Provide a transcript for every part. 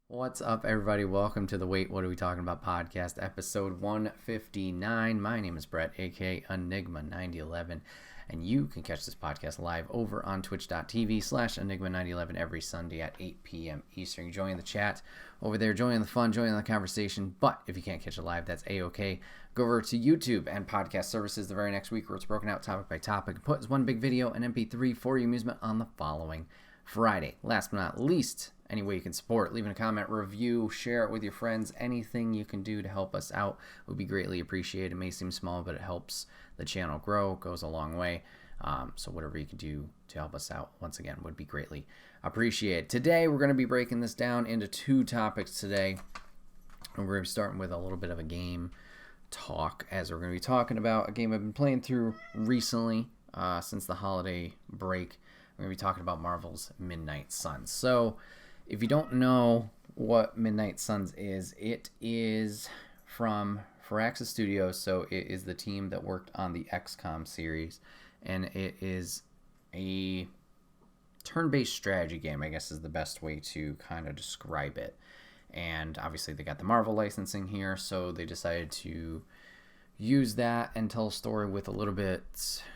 What's up, everybody? Welcome to the Wait, What Are We Talking About podcast, episode 159. My name is Bret, aka Enigma9011, and you can catch this podcast live over on twitch.tv/Enigma9011 every Sunday at 8 p.m. Eastern. Join the chat over there, join the fun, join the conversation. But if you can't catch it live, that's A-OK. Go over to YouTube and podcast services the very next week where it's broken out topic by topic and put as one big video and MP3 for your amusement on the following Friday. Last but not least, any way you can support, leaving a comment, review, share it with your friends. Anything you can do to help us out would be greatly appreciated. It may seem small, but it helps the channel grow, goes a long way. So whatever you can do to help us out, once again, would be greatly appreciated. Today, we're going to be breaking this down into two topics today. And we're going to be starting with a little bit of a game talk, as we're going to be talking about a game I've been playing through recently since the holiday break. We're going to be talking about Marvel's Midnight Suns. So, if you don't know what Midnight Suns is, it is from Firaxis Studios. So, it is the team that worked on the XCOM series. And it is a turn-based strategy game, I guess is the best way to kind of describe it. And obviously, they got the Marvel licensing here. So, they decided to use that and tell a story with a little bit,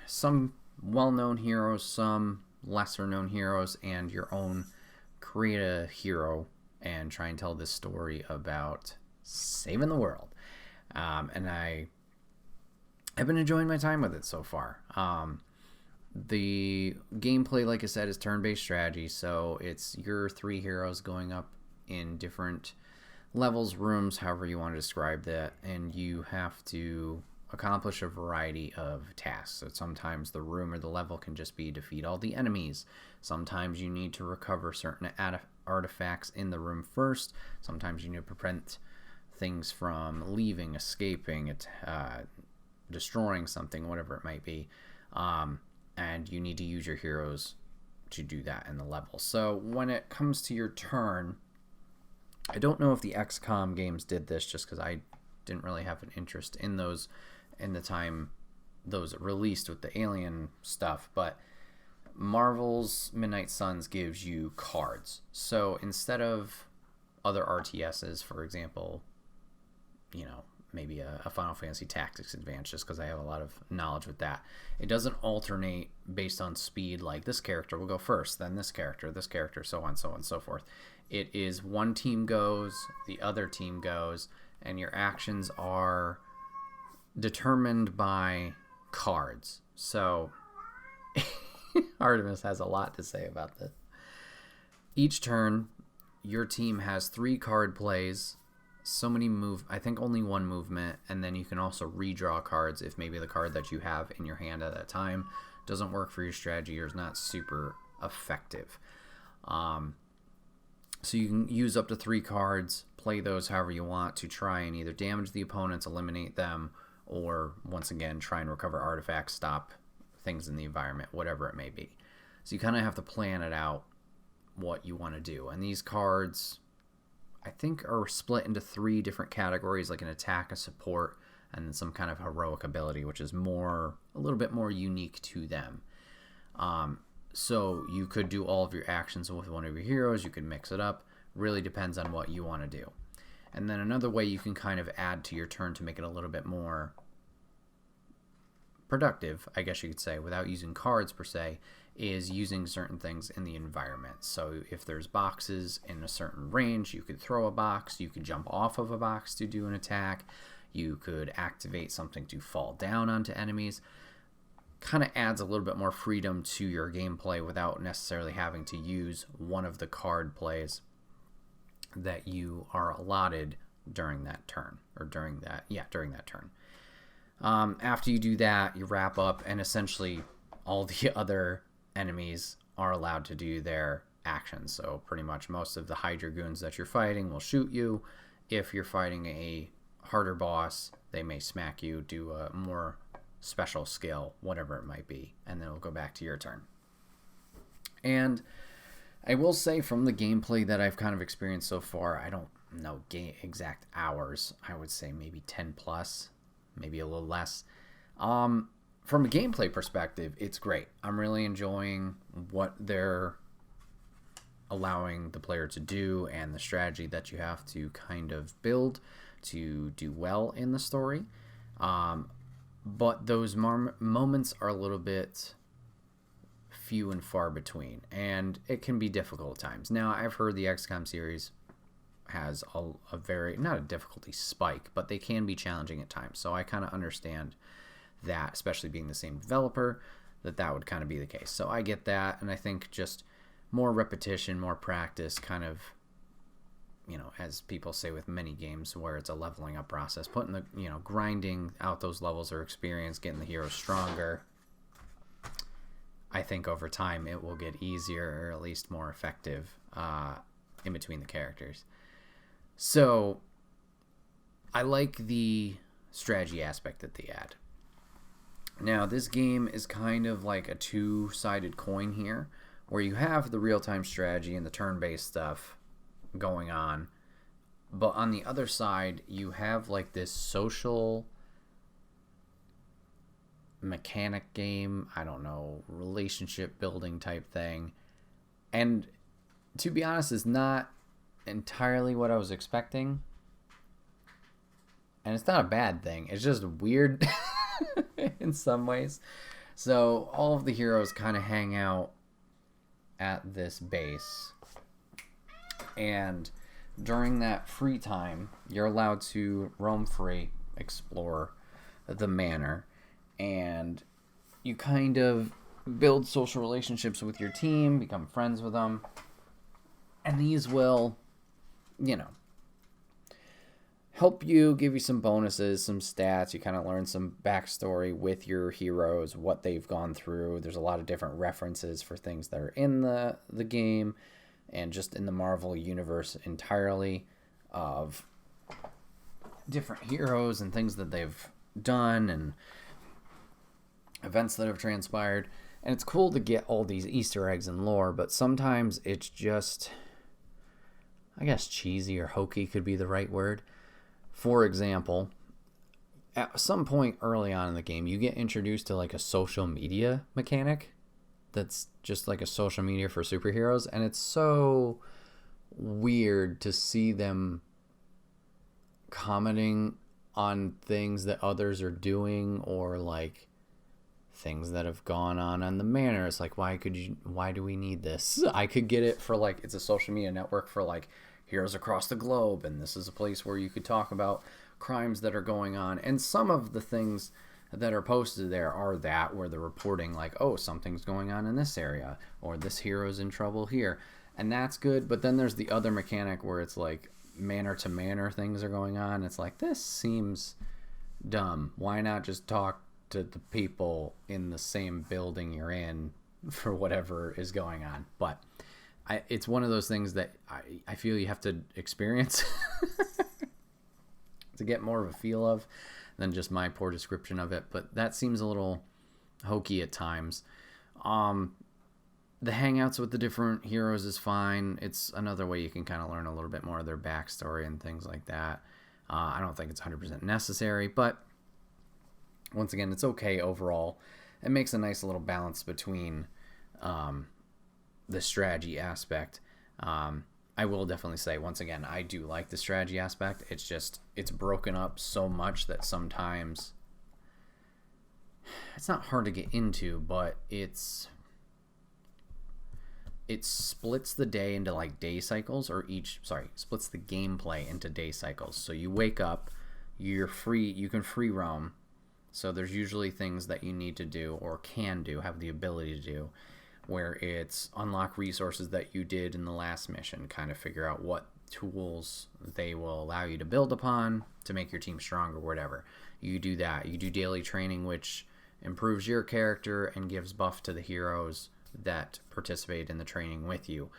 some well-known heroes, some lesser known heroes, and your own create a hero and try and tell this story about saving the world. And I've been enjoying my time with it so far. The gameplay, like I said, is turn-based strategy, so it's your three heroes going up in different levels, rooms, however you want to describe that, and you have to accomplish a variety of tasks. So sometimes the room or the level can just be defeat all the enemies. Sometimes you need to recover certain artifacts in the room first. Sometimes you need to prevent things from leaving, escaping, destroying something, whatever it might be. And you need to use your heroes to do that in the level. So when it comes to your turn, I don't know if the XCOM games did this, just because I didn't really have an interest in those in the time those released with the Alien stuff, but Marvel's Midnight Suns gives you cards. So instead of other RTSs, for example, maybe a Final Fantasy Tactics Advance, just because I have a lot of knowledge with that, it doesn't alternate based on speed, like this character will go first, then this character, so on, so on, so forth. It is one team goes, the other team goes, and your actions are determined by cards. So Artemis has a lot to say about this. Each turn, your team has 3 card plays, so many I think only one movement, and then you can also redraw cards if maybe the card that you have in your hand at that time doesn't work for your strategy or is not super effective. So you can use up to 3 cards, play those however you want to try and either damage the opponents, eliminate them, or once again try and recover artifacts, stop things in the environment, whatever it may be. So you kind of have to plan it out what you want to do. And these cards, I think, are split into 3 different categories, like an attack, a support, and then some kind of heroic ability, which is a little bit more unique to them. So you could do all of your actions with one of your heroes. You could mix it up. Really depends on what you want to do. And then another way you can kind of add to your turn to make it a little bit more productive, I guess you could say, without using cards per se, is using certain things in the environment. So if there's boxes in a certain range, you could throw a box. You could jump off of a box to do an attack. You could activate something to fall down onto enemies. Kind of adds a little bit more freedom to your gameplay without necessarily having to use one of the card plays that you are allotted during that turn, or during that turn. After you do that, you wrap up, and essentially all the other enemies are allowed to do their actions. So pretty much most of the Hydra goons that you're fighting will shoot you. If you're fighting a harder boss, they may smack you, do a more special skill, whatever it might be, and then it'll go back to your turn. And I will say, from the gameplay that I've kind of experienced so far, I don't know exact hours. I would say maybe 10 plus, maybe a little less. From a gameplay perspective, it's great. I'm really enjoying what they're allowing the player to do and the strategy that you have to kind of build to do well in the story. But those moments are a little bit few and far between, and it can be difficult at times. Now, I've heard the XCOM series has a very, not a difficulty spike, but they can be challenging at times. So I kind of understand that, especially being the same developer, that would kind of be the case. So I get that, and I think just more repetition, more practice, kind of, as people say with many games where it's a leveling up process, putting the, grinding out those levels or experience, getting the heroes stronger. I think over time it will get easier, or at least more effective in between the characters. So I like the strategy aspect that they add. Now, this game is kind of like a two-sided coin here, where you have the real-time strategy and the turn-based stuff going on, but on the other side, you have like this social mechanic game, I don't know, relationship building type thing. And to be honest, it's not entirely what I was expecting. And it's not a bad thing. It's just weird in some ways. So all of the heroes kind of hang out at this base. And during that free time, you're allowed to roam free, explore the manor, and you kind of build social relationships with your team, become friends with them, and these will, help you, give you some bonuses, some stats. You kind of learn some backstory with your heroes, what they've gone through. There's a lot of different references for things that are in the game and just in the Marvel universe entirely, of different heroes and things that they've done and events that have transpired. And it's cool to get all these Easter eggs and lore, but sometimes it's just, I guess, cheesy or hokey could be the right word. For example, at some point early on in the game, you get introduced to like a social media mechanic that's just like a social media for superheroes, and it's so weird to see them commenting on things that others are doing, or like things that have gone on the manor. It's like, why do we need this? I could get it for like, it's a social media network for like heroes across the globe, and this is a place where you could talk about crimes that are going on. And some of the things that are posted there are that, where they're reporting like, oh, something's going on in this area, or this hero's in trouble here, and that's good. But then there's the other mechanic where it's like manor to manor things are going on. It's like, this seems dumb. Why not just talk to the people in the same building you're in for whatever is going on? But it's one of those things that I feel you have to experience to get more of a feel of than just my poor description of it. But that seems a little hokey at times. The hangouts with the different heroes is fine. It's another way you can kind of learn a little bit more of their backstory and things like that. I don't think it's 100% necessary, but once again, it's okay overall. It makes a nice little balance between the strategy aspect. I will definitely say, once again, I do like the strategy aspect. It's just, it's broken up so much that sometimes it's not hard to get into, but it splits the day into like day cycles, or splits the gameplay into day cycles. So you wake up, you can free roam. So there's usually things that you need to do or can do, have the ability to do, where it's unlock resources that you did in the last mission, kind of figure out what tools they will allow you to build upon to make your team stronger, whatever. You do that. You do daily training, which improves your character and gives buff to the heroes that participate in the training with you.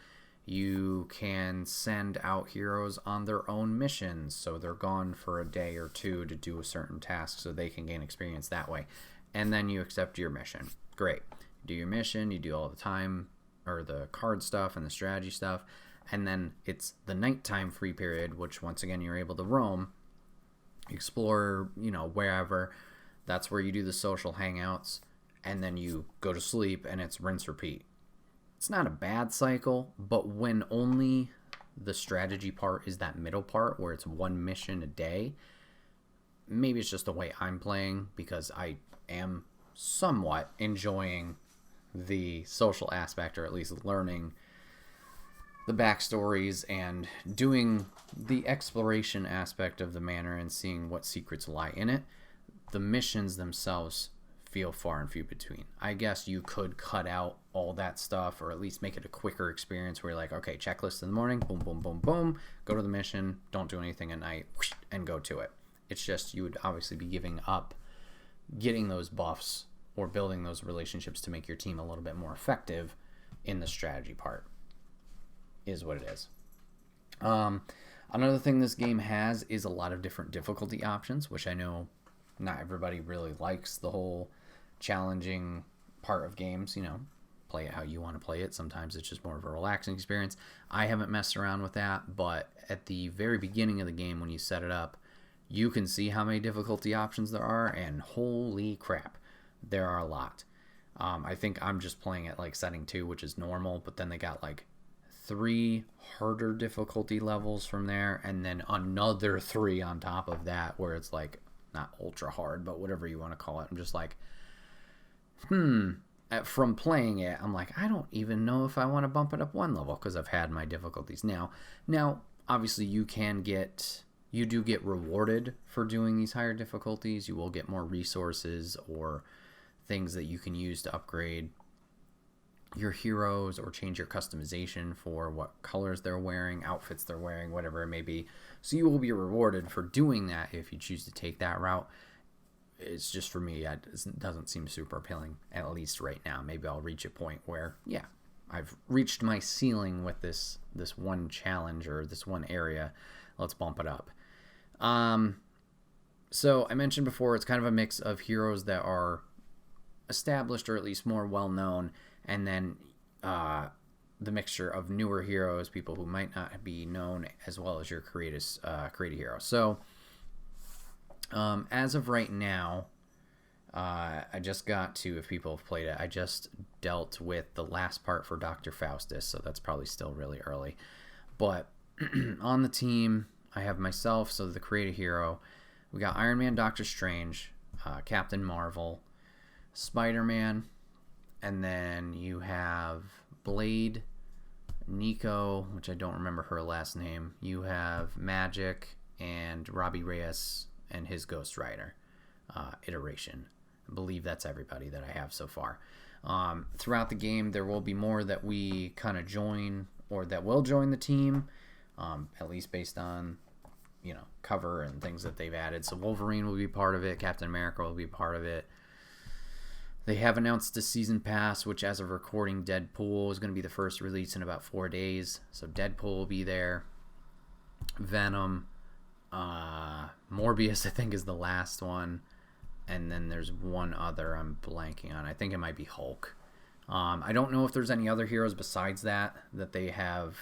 You can send out heroes on their own missions, so they're gone for a day or two to do a certain task so they can gain experience that way. And then you accept your mission. Great. You do your mission, you do all the time, or the card stuff and the strategy stuff, and then it's the nighttime free period, which once again you're able to roam, explore, wherever. That's where you do the social hangouts, and then you go to sleep, and it's rinse repeat. it's not a bad cycle, but when only the strategy part is that middle part where it's one mission a day, maybe it's just the way I'm playing because I am somewhat enjoying the social aspect, or at least learning the backstories and doing the exploration aspect of the manor and seeing what secrets lie in it. The missions themselves feel far and few between. I guess you could cut out all that stuff, or at least make it a quicker experience where you're like, okay, checklist in the morning, boom, boom, boom, boom, go to the mission, don't do anything at night, whoosh, and go to it. It's just you would obviously be giving up getting those buffs or building those relationships to make your team a little bit more effective in the strategy part, is what it is. Another thing this game has is a lot of different difficulty options, which I know not everybody really likes the whole challenging part of games. You know, play it how you want to play it. Sometimes it's just more of a relaxing experience. I haven't messed around with that, but at the very beginning of the game when you set it up, you can see how many difficulty options there are, and holy crap, there are a lot. I think I'm just playing at like setting 2, which is normal, but then they got like 3 harder difficulty levels from there, and then another 3 on top of that where it's like not ultra hard, but whatever you want to call it. I'm just like, from playing it, I'm like, I don't even know if I want to bump it up 1 level because I've had my difficulties. Now, obviously you do get rewarded for doing these higher difficulties. You will get more resources or things that you can use to upgrade your heroes or change your customization for what colors they're wearing, outfits they're wearing, whatever it may be. So you will be rewarded for doing that if you choose to take that route. It's just, for me, it doesn't seem super appealing, at least right now. Maybe I'll reach a point where, yeah, I've reached my ceiling with this one challenge or this one area. Let's bump it up. So I mentioned before, it's kind of a mix of heroes that are established or at least more well-known, and then the mixture of newer heroes, people who might not be known, as well as your creative hero. So as of right now, I just got to, if people have played it, I just dealt with the last part for Dr. Faustus, so that's probably still really early. But on the team, I have myself, so the creative hero. We got Iron Man, Doctor Strange, Captain Marvel, Spider-Man, and then you have Blade, Nico, which I don't remember her last name. You have Magic and Robbie Reyes and his Ghost Rider iteration. I believe that's everybody that I have so far. Throughout the game, there will be more that we kind of join or that will join the team, at least based on, cover and things that they've added. So Wolverine will be part of it. Captain America will be part of it. They have announced a season pass, which as of recording, Deadpool is going to be the first release in about 4 days. So Deadpool will be there. Venom. Morbius, I think, is the last one. And then there's one other I'm blanking on. I think it might be Hulk. I don't know if there's any other heroes besides that they have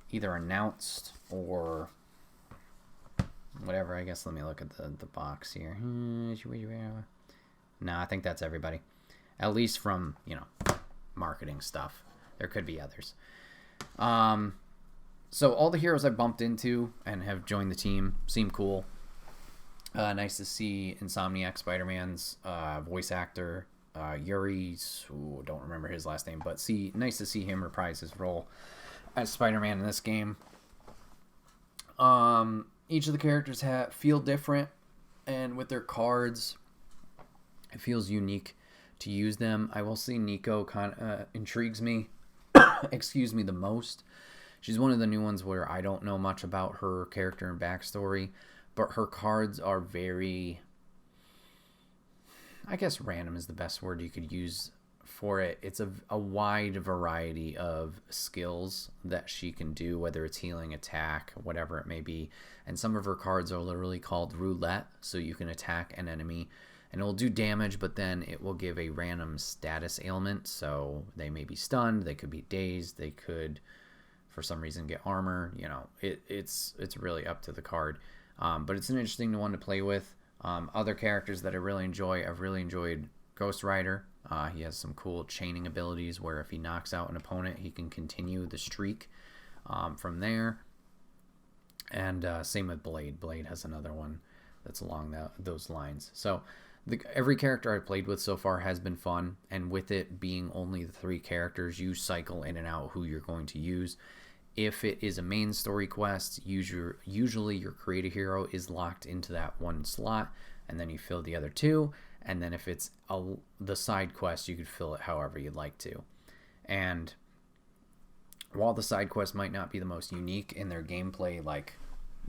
either announced or whatever. I guess let me look at the box here. No, I think that's everybody. At least from, marketing stuff. There could be others. So all the heroes I bumped into and have joined the team seem cool. Nice to see Insomniac Spider-Man's voice actor, Yuri, don't remember his last name, but nice to see him reprise his role as Spider-Man in this game. Each of the characters feel different, and with their cards, it feels unique to use them. I will say Nico kind of intrigues me, the most. She's one of the new ones where I don't know much about her character and backstory, but her cards are very, I guess random is the best word you could use for it. It's a wide variety of skills that she can do, whether it's healing, attack, whatever it may be. And some of her cards are literally called roulette, so you can attack an enemy and it will do damage, but then it will give a random status ailment. So they may be stunned, they could be dazed, they could, for some reason, get armor. It's really up to the card. But it's an interesting one to play with. Other characters that I really enjoy, I've really enjoyed Ghost Rider. He has some cool chaining abilities where if he knocks out an opponent, he can continue the streak from there. And same with Blade. Blade has another one that's along those lines. So every character I've played with so far has been fun. And with it being only the 3 characters, you cycle in and out who you're going to use. If it is a main story quest, usually your create a hero is locked into that one slot, and then you fill the other 2. And then if it's the side quest, you could fill it however you'd like to. And while the side quests might not be the most unique in their gameplay like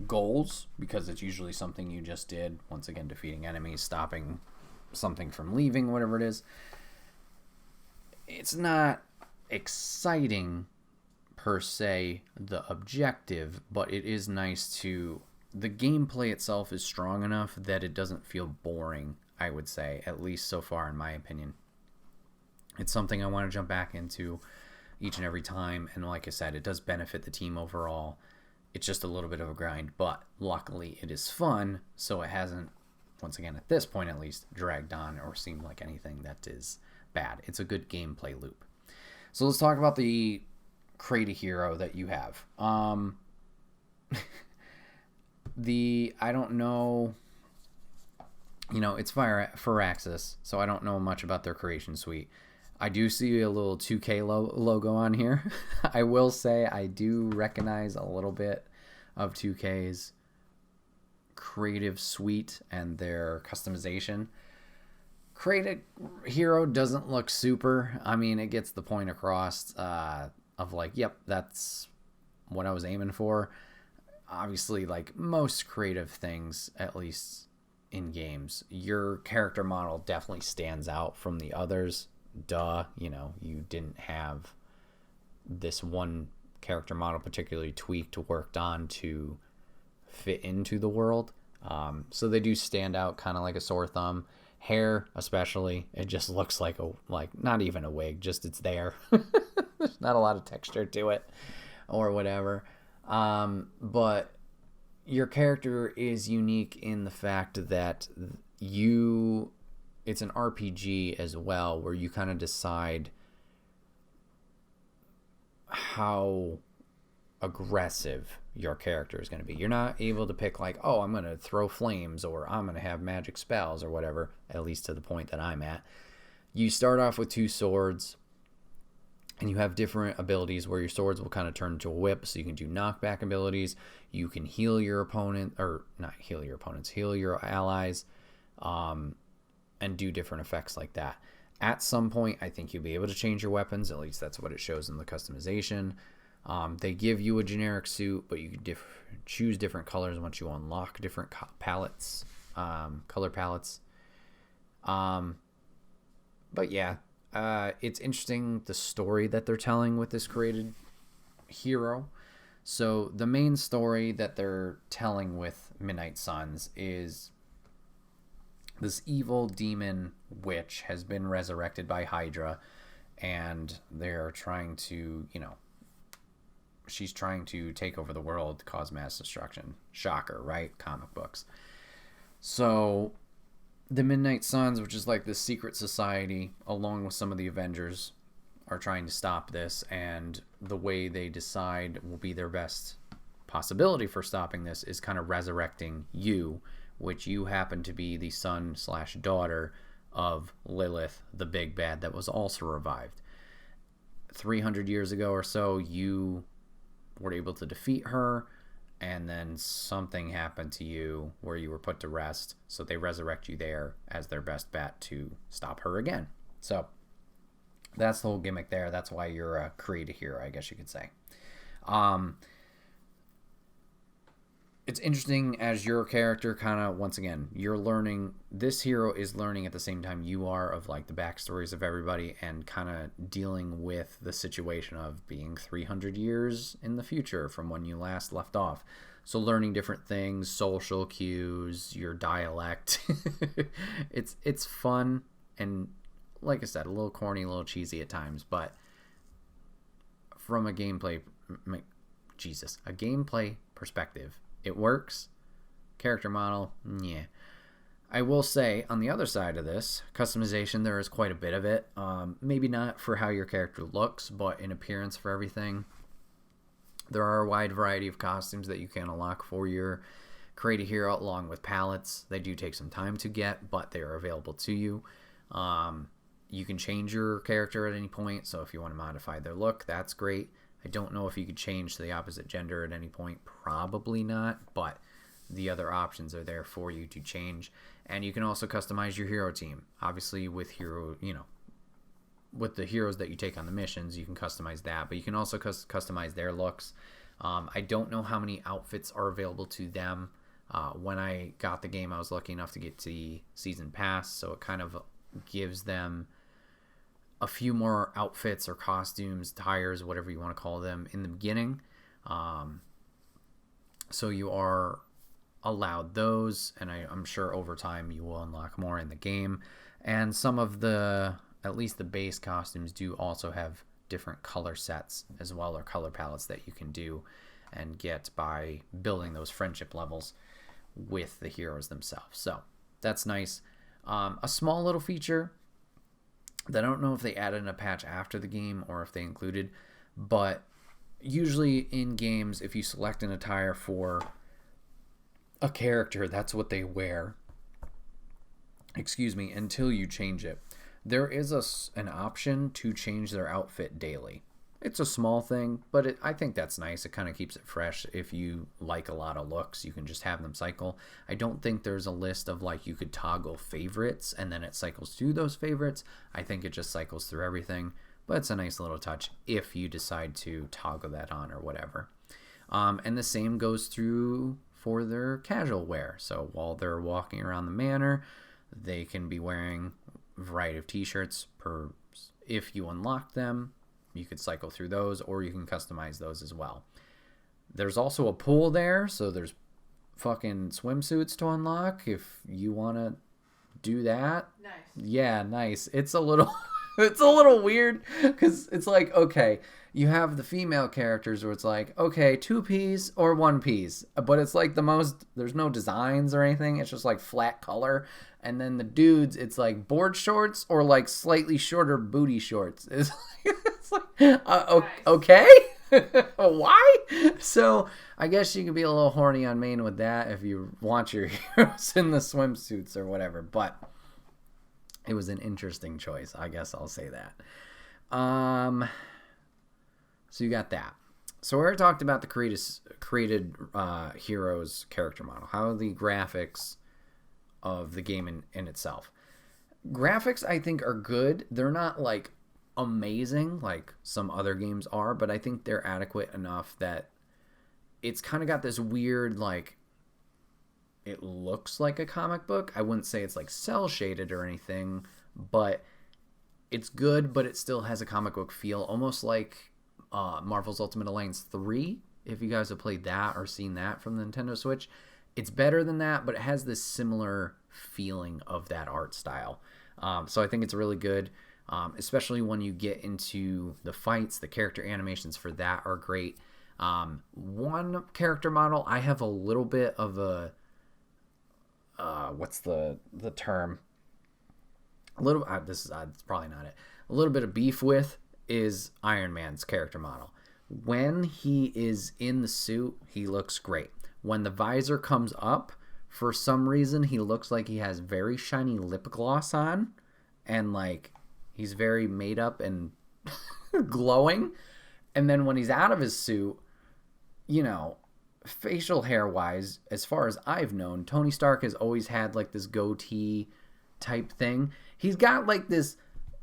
goals, because it's usually something you just did, once again defeating enemies, stopping something from leaving, whatever it is, it's not exciting per se, the objective, but it is nice to... The gameplay itself is strong enough that it doesn't feel boring, I would say, at least so far in my opinion. It's something I want to jump back into each and every time, and like I said, it does benefit the team overall. It's just a little bit of a grind, but luckily it is fun, so it hasn't, once again at this point at least, dragged on or seemed like anything that is bad. It's a good gameplay loop. So let's talk about the create a hero that you have. I don't know, it's Firaxis, so I don't know much about their creation suite. I do see a little 2K logo on here. I will say I do recognize a little bit of 2K's creative suite and their customization. Create a hero doesn't look super. I mean, it gets the point across of like, yep, that's what I was aiming for. Obviously, like most creative things, at least in games, your character model definitely stands out from the others. Duh, you didn't have this one character model particularly tweaked, worked on to fit into the world. So they do stand out kind of like a sore thumb. Hair, especially, it just looks like not even a wig, just it's there. There's not a lot of texture to it or whatever. But your character is unique in the fact that it's an RPG as well, where you kind of decide how aggressive your character is going to be. You're not able to pick like, oh, I'm going to throw flames or I'm going to have magic spells or whatever, at least to the point that I'm at. You start off with 2 swords, and you have different abilities where your swords will kind of turn into a whip, so you can do knockback abilities. You can heal your opponent, or not heal your opponents, heal your allies, and do different effects like that. At some point, I think you'll be able to change your weapons. At least that's what it shows in the customization. They give you a generic suit, but you can choose different colors once you unlock different color palettes. But yeah, it's interesting the story that they're telling with this created hero. So the main story that they're telling with Midnight Suns is this evil demon witch has been resurrected by Hydra, and they're trying to, she's trying to take over the world, cause mass destruction. Shocker, right? Comic books. So the Midnight Suns, which is like this secret society, along with some of the Avengers, are trying to stop this, and the way they decide will be their best possibility for stopping this is kind of resurrecting you, which you happen to be the son/daughter of Lilith, the big bad that was also revived. 300 years ago or so, you were able to defeat her, and then something happened to you where you were put to rest, so they resurrect you there as their best bet to stop her again. So that's the whole gimmick there. That's why you're a creative hero, I guess you could say. It's interesting as your character kind of, once again, you're learning, this hero is learning at the same time you are of like the backstories of everybody and kind of dealing with the situation of being 300 years in the future from when you last left off. So learning different things, social cues, your dialect. It's fun, and like I said, a little corny, a little cheesy at times, but from a gameplay perspective, it works. Character model, yeah. I will say, on the other side of this, customization, there is quite a bit of it. Maybe not for how your character looks, but in appearance for everything. There are a wide variety of costumes that you can unlock for your Create a Hero, along with palettes. They do take some time to get, but they are available to you. You can change your character at any point, so if you want to modify their look, that's great. I don't know if you could change to the opposite gender at any point. Probably not, but the other options are there for you to change. And you can also customize your hero team. Obviously, with with the heroes that you take on the missions, you can customize that, but you can also customize their looks. I don't know how many outfits are available to them. When I got the game, I was lucky enough to get the season pass, so it kind of gives them a few more outfits or costumes, tires, whatever you want to call them, in the beginning. So you are allowed those, and I'm sure over time you will unlock more in the game. And some of at least the base costumes do also have different color sets as well, or color palettes that you can do and get by building those friendship levels with the heroes themselves. So that's nice. A small little feature that I don't know if they added in a patch after the game or if they included, but usually in games, if you select an attire for a character, that's what they wear, until you change it. There is an option to change their outfit daily. It's a small thing, but I think that's nice. It kind of keeps it fresh. If you like a lot of looks, you can just have them cycle. I don't think there's a list of you could toggle favorites and then it cycles through those favorites. I think it just cycles through everything, but it's a nice little touch if you decide to toggle that on or whatever. And the same goes through for their casual wear. So while they're walking around the manor, they can be wearing a variety of t-shirts if you unlock them. You could cycle through those, or you can customize those as well. There's also a pool there, so there's fucking swimsuits to unlock if you want to do that. Nice. Yeah, nice. It's a little it's a little weird because it's okay, you have the female characters where it's okay, 2-piece or 1-piece, but it's there's no designs or anything. It's just flat color. And then the dudes, it's board shorts or slightly shorter booty shorts. It's okay. Why? So I guess you can be a little horny on main with that if you want your heroes in the swimsuits or whatever. But it was an interesting choice. I guess I'll say that. So you got that. So we already talked about the created heroes character model. How are the graphics of the game in itself? Graphics, I think, are good. They're not amazing like some other games are, but I think they're adequate enough that it's kind of got this weird it looks like a comic book. I wouldn't say it's cell shaded or anything, but it's good, but it still has a comic book feel, almost like Marvel's Ultimate Alliance 3, if you guys have played that or seen that from the Nintendo Switch. It's better than that, but it has this similar feeling of that art style. So I think it's really good, especially when you get into the fights. The character animations for that are great. One character model, I have a little bit of a... what's the term? A little... this is it's probably not it. A little bit of beef with is Iron Man's character model. When he is in the suit, he looks great. When the visor comes up, for some reason, he looks like he has very shiny lip gloss on, and he's very made up and glowing. And then when he's out of his suit, facial hair wise, as far as I've known, Tony Stark has always had this goatee type thing. He's got this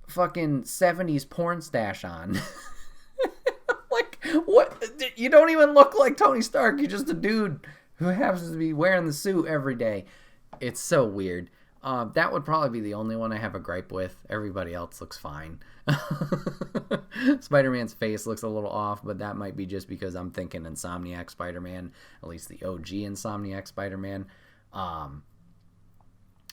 fucking 70s porn stash on. What? You don't even look like Tony Stark. You're just a dude who happens to be wearing the suit every day. It's so weird. That would probably be the only one I have a gripe with. Everybody else looks fine. Spider-Man's face looks a little off, but that might be just because I'm thinking Insomniac Spider-Man, at least the OG Insomniac Spider-Man.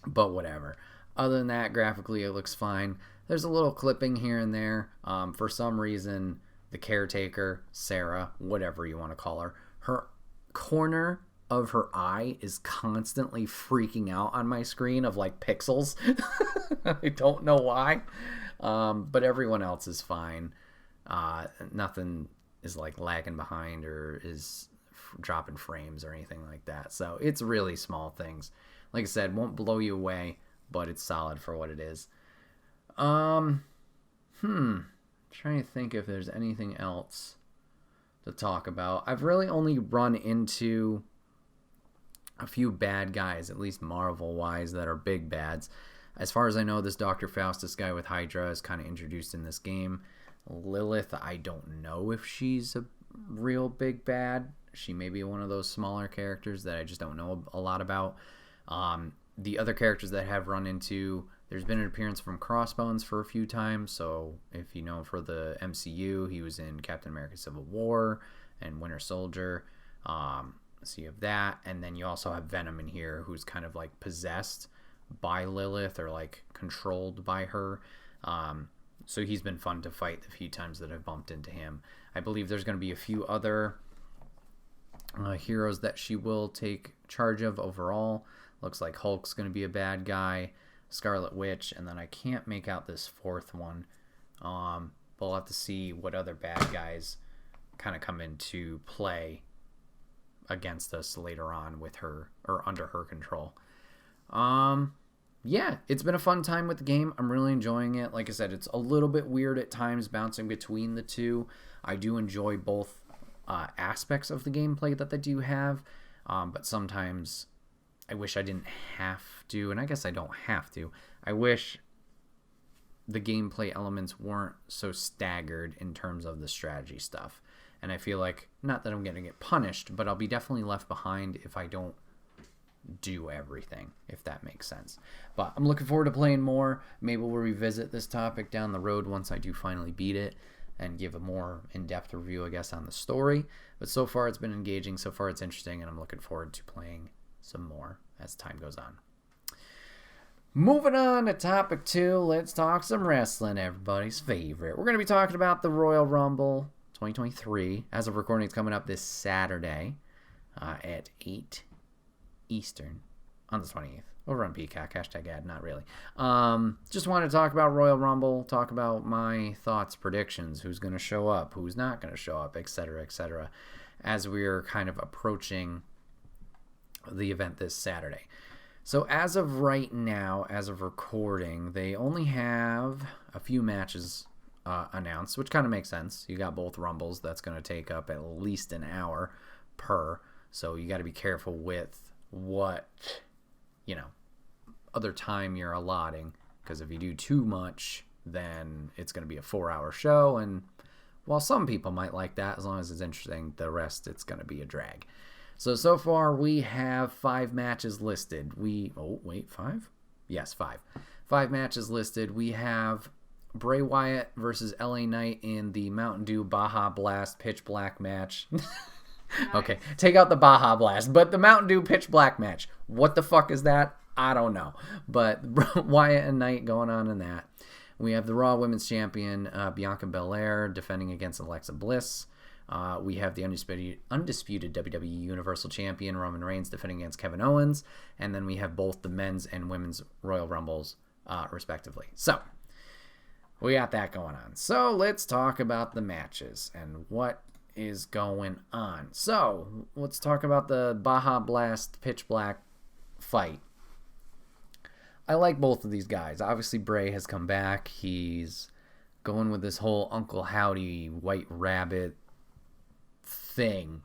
But whatever. Other than that, graphically, it looks fine. There's a little clipping here and there. For some reason, the caretaker, Sarah, whatever you want to call her corner of her eye is constantly freaking out on my screen of like pixels. I don't know why, but everyone else is fine. Nothing is like lagging behind or is dropping frames or anything like that. So it's really small things. Like I said, won't blow you away, but it's solid for what it is. Trying to think if there's anything else to talk about. I've really only run into a few bad guys, at least Marvel-wise, that are big bads. As far as I know, this Dr. Faustus guy with Hydra is kind of introduced in this game. Lilith, I don't know if she's a real big bad. She may be one of those smaller characters that I just don't know a lot about. The other characters that I have run into, there's been an appearance from Crossbones for a few times. So if you know, for the MCU, he was in Captain America Civil War and Winter Soldier. So you have that. And then you also have Venom in here, who's kind of like possessed by Lilith or like controlled by her. So he's been fun to fight the few times that I've bumped into him. I believe there's going to be a few other heroes that she will take charge of overall. Looks like Hulk's going to be a bad guy, Scarlet Witch, and then I can't make out this fourth one. We'll have to see what other bad guys kind of come into play against us later on with her or under her control. Yeah, it's been a fun time with the game. I'm really enjoying it. Like I said, it's a little bit weird at times bouncing between the two. I do enjoy both aspects of the gameplay that they do have, but sometimes I wish I didn't have to, and I guess I don't have to. I wish the gameplay elements weren't so staggered in terms of the strategy stuff. And I feel like, not that I'm going to get punished, but I'll be definitely left behind if I don't do everything, if that makes sense. But I'm looking forward to playing more. Maybe we'll revisit this topic down the road once I do finally beat it and give a more in-depth review, I guess, on the story. But so far it's been engaging, so far it's interesting, and I'm looking forward to playing some more as time goes on. Moving on to topic 2, let's talk some wrestling, everybody's favorite. We're going to be talking about the Royal Rumble 2023. As of recording, it's coming up this Saturday at 8 Eastern on the 20th. Over on Peacock, hashtag ad, not really. Just wanted to talk about Royal Rumble, talk about my thoughts, predictions, who's going to show up, who's not going to show up, etc., as we're kind of approaching the event this Saturday. So as of right now, as of recording, they only have a few matches announced, which kind of makes sense. You got both Rumbles. That's going to take up at least an hour per. So you got to be careful with what, other time you're allotting. Because if you do too much, then it's going to be a 4-hour show. And while some people might like that, as long as it's interesting, the rest, it's going to be a drag. So far we have 5 matches listed. 5? Yes, 5. 5 matches listed. We have Bray Wyatt versus LA Knight in the Mountain Dew Baja Blast Pitch Black match. Nice. Okay, take out the Baja Blast, but the Mountain Dew Pitch Black match. What the fuck is that? I don't know. But Wyatt and Knight going on in that. We have the Raw Women's Champion Bianca Belair defending against Alexa Bliss. We have the undisputed WWE Universal Champion Roman Reigns defending against Kevin Owens. And then we have both the men's and women's Royal Rumbles, respectively. So, we got that going on. So, let's talk about the matches and what is going on. So, let's talk about the Baja Blast Pitch Black fight. I like both of these guys. Obviously, Bray has come back. He's going with this whole Uncle Howdy White Rabbit thing.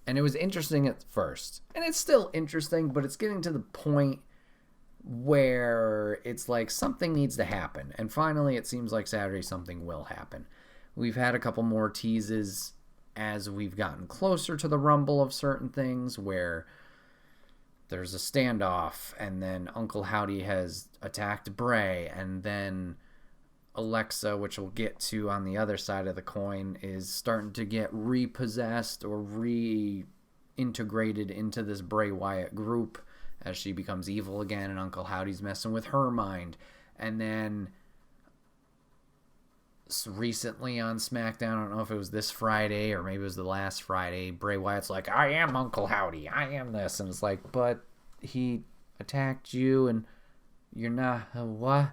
And it was interesting at first. And it's still interesting, but it's getting to the point where it's like something needs to happen. And finally, it seems like Saturday something will happen. We've had a couple more teases as we've gotten closer to the Rumble of certain things where there's a standoff, and then Uncle Howdy has attacked Bray, and then Alexa, which we'll get to on the other side of the coin, is starting to get repossessed or reintegrated into this Bray Wyatt group as she becomes evil again, and Uncle Howdy's messing with her mind. And then recently on SmackDown, I don't know if it was this Friday or maybe it was the last Friday, Bray Wyatt's like, I am Uncle Howdy, I am this. And it's like, but he attacked you and you're not, what?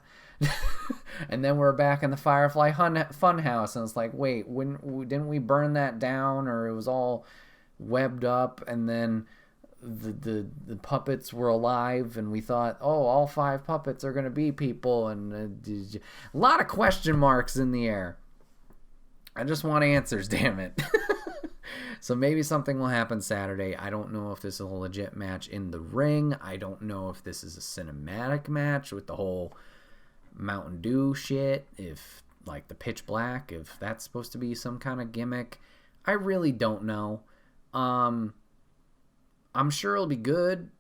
And then we're back in the Firefly Funhouse, and it's like, wait, didn't we burn that down, or it was all webbed up, and then the puppets were alive, and we thought, oh, all 5 puppets are going to be people, and a lot of question marks in the air. I just want answers, damn it. So maybe something will happen Saturday. I don't know if this is a legit match in the ring. I don't know if this is a cinematic match with the whole Mountain Dew shit, if like the pitch black, if that's supposed to be some kind of gimmick. I really don't know. I'm sure it'll be good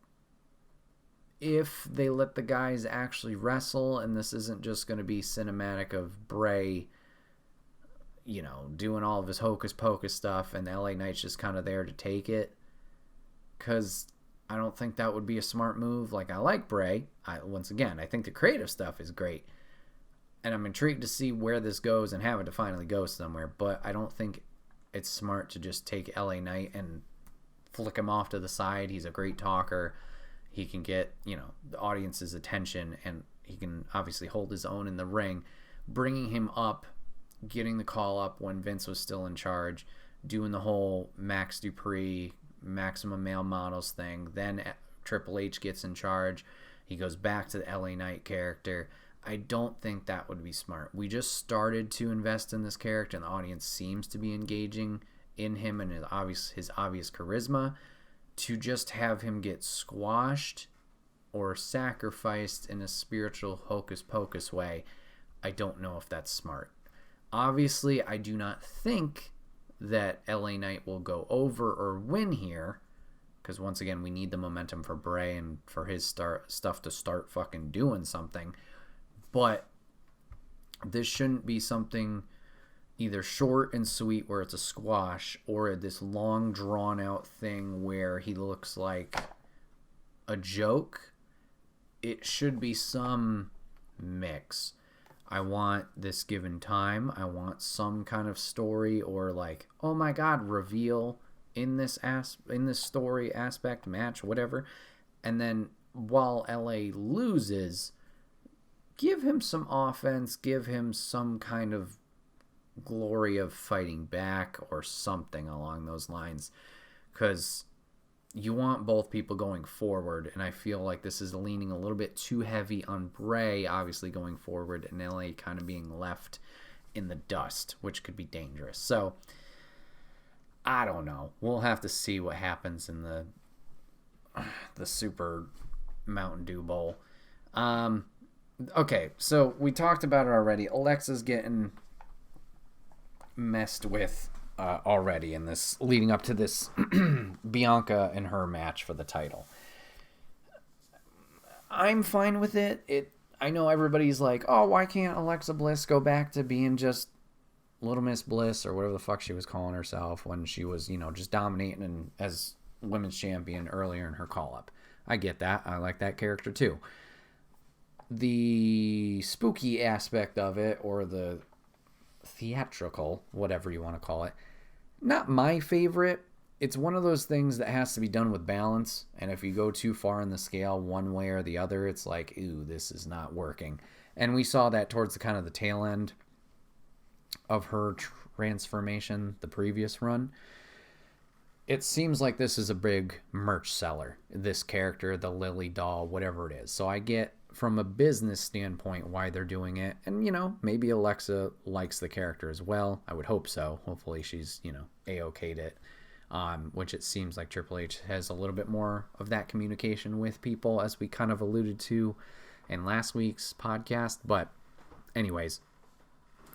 if they let the guys actually wrestle, and this isn't just going to be cinematic of Bray, you know, doing all of his hocus pocus stuff and LA Knight's just kind of there to take it. Because I don't think that would be a smart move. Like, I like Bray. Once again, I think the creative stuff is great. And I'm intrigued to see where this goes and have it to finally go somewhere. But I don't think it's smart to just take LA Knight and flick him off to the side. He's a great talker. He can get, you know, the audience's attention, and he can obviously hold his own in the ring. Bringing him up, getting the call up when Vince was still in charge, doing the whole Max Dupree, Maximum Male Models thing. Then Triple H gets in charge. He goes back to the LA Knight character. I don't think that would be smart. We just started to invest in this character, and the audience seems to be engaging in him and his obvious charisma. To just have him get squashed or sacrificed in a spiritual hocus pocus way, I don't know if that's smart. Obviously, I do not think that LA Knight will go over or win here, because once again, we need the momentum for Bray and for his stuff to start fucking doing something. But this shouldn't be something either short and sweet where it's a squash, or this long drawn out thing where he looks like a joke. It should be some mix. I want this given time. I want some kind of story, or like, oh my god, reveal in this story aspect, match, whatever. And then while LA loses, give him some offense, give him some kind of glory of fighting back or something along those lines, because you want both people going forward, and I feel like this is leaning a little bit too heavy on Bray obviously going forward, and LA kind of being left in the dust, which could be dangerous. So I don't know, we'll have to see what happens in the Super Mountain Dew Bowl. Okay, so we talked about it already. Alexa's getting messed with already in this, leading up to this Bianca and her match for the title. I'm fine with it. I know everybody's like, oh, why can't Alexa Bliss go back to being just Little Miss Bliss or whatever the fuck she was calling herself when she was, you know, just dominating as women's champion earlier in her call-up. I get that. I like that character too. The spooky aspect of it, or the theatrical, whatever you want to call it, not my favorite. It's one of those things that has to be done with balance, and if you go too far in the scale one way or the other, it's like, ooh, this is not working. And we saw that towards the kind of the tail end of her transformation, the previous run. It seems like this is a big merch seller, this character, the Lily doll, whatever it is. So I get from a business standpoint why they're doing it. And, you know, maybe Alexa likes the character as well. I would hope so. Hopefully she's, you know, A-okayed it. Which it seems like Triple H has a little bit more of that communication with people, as we kind of alluded to in last week's podcast. But anyways,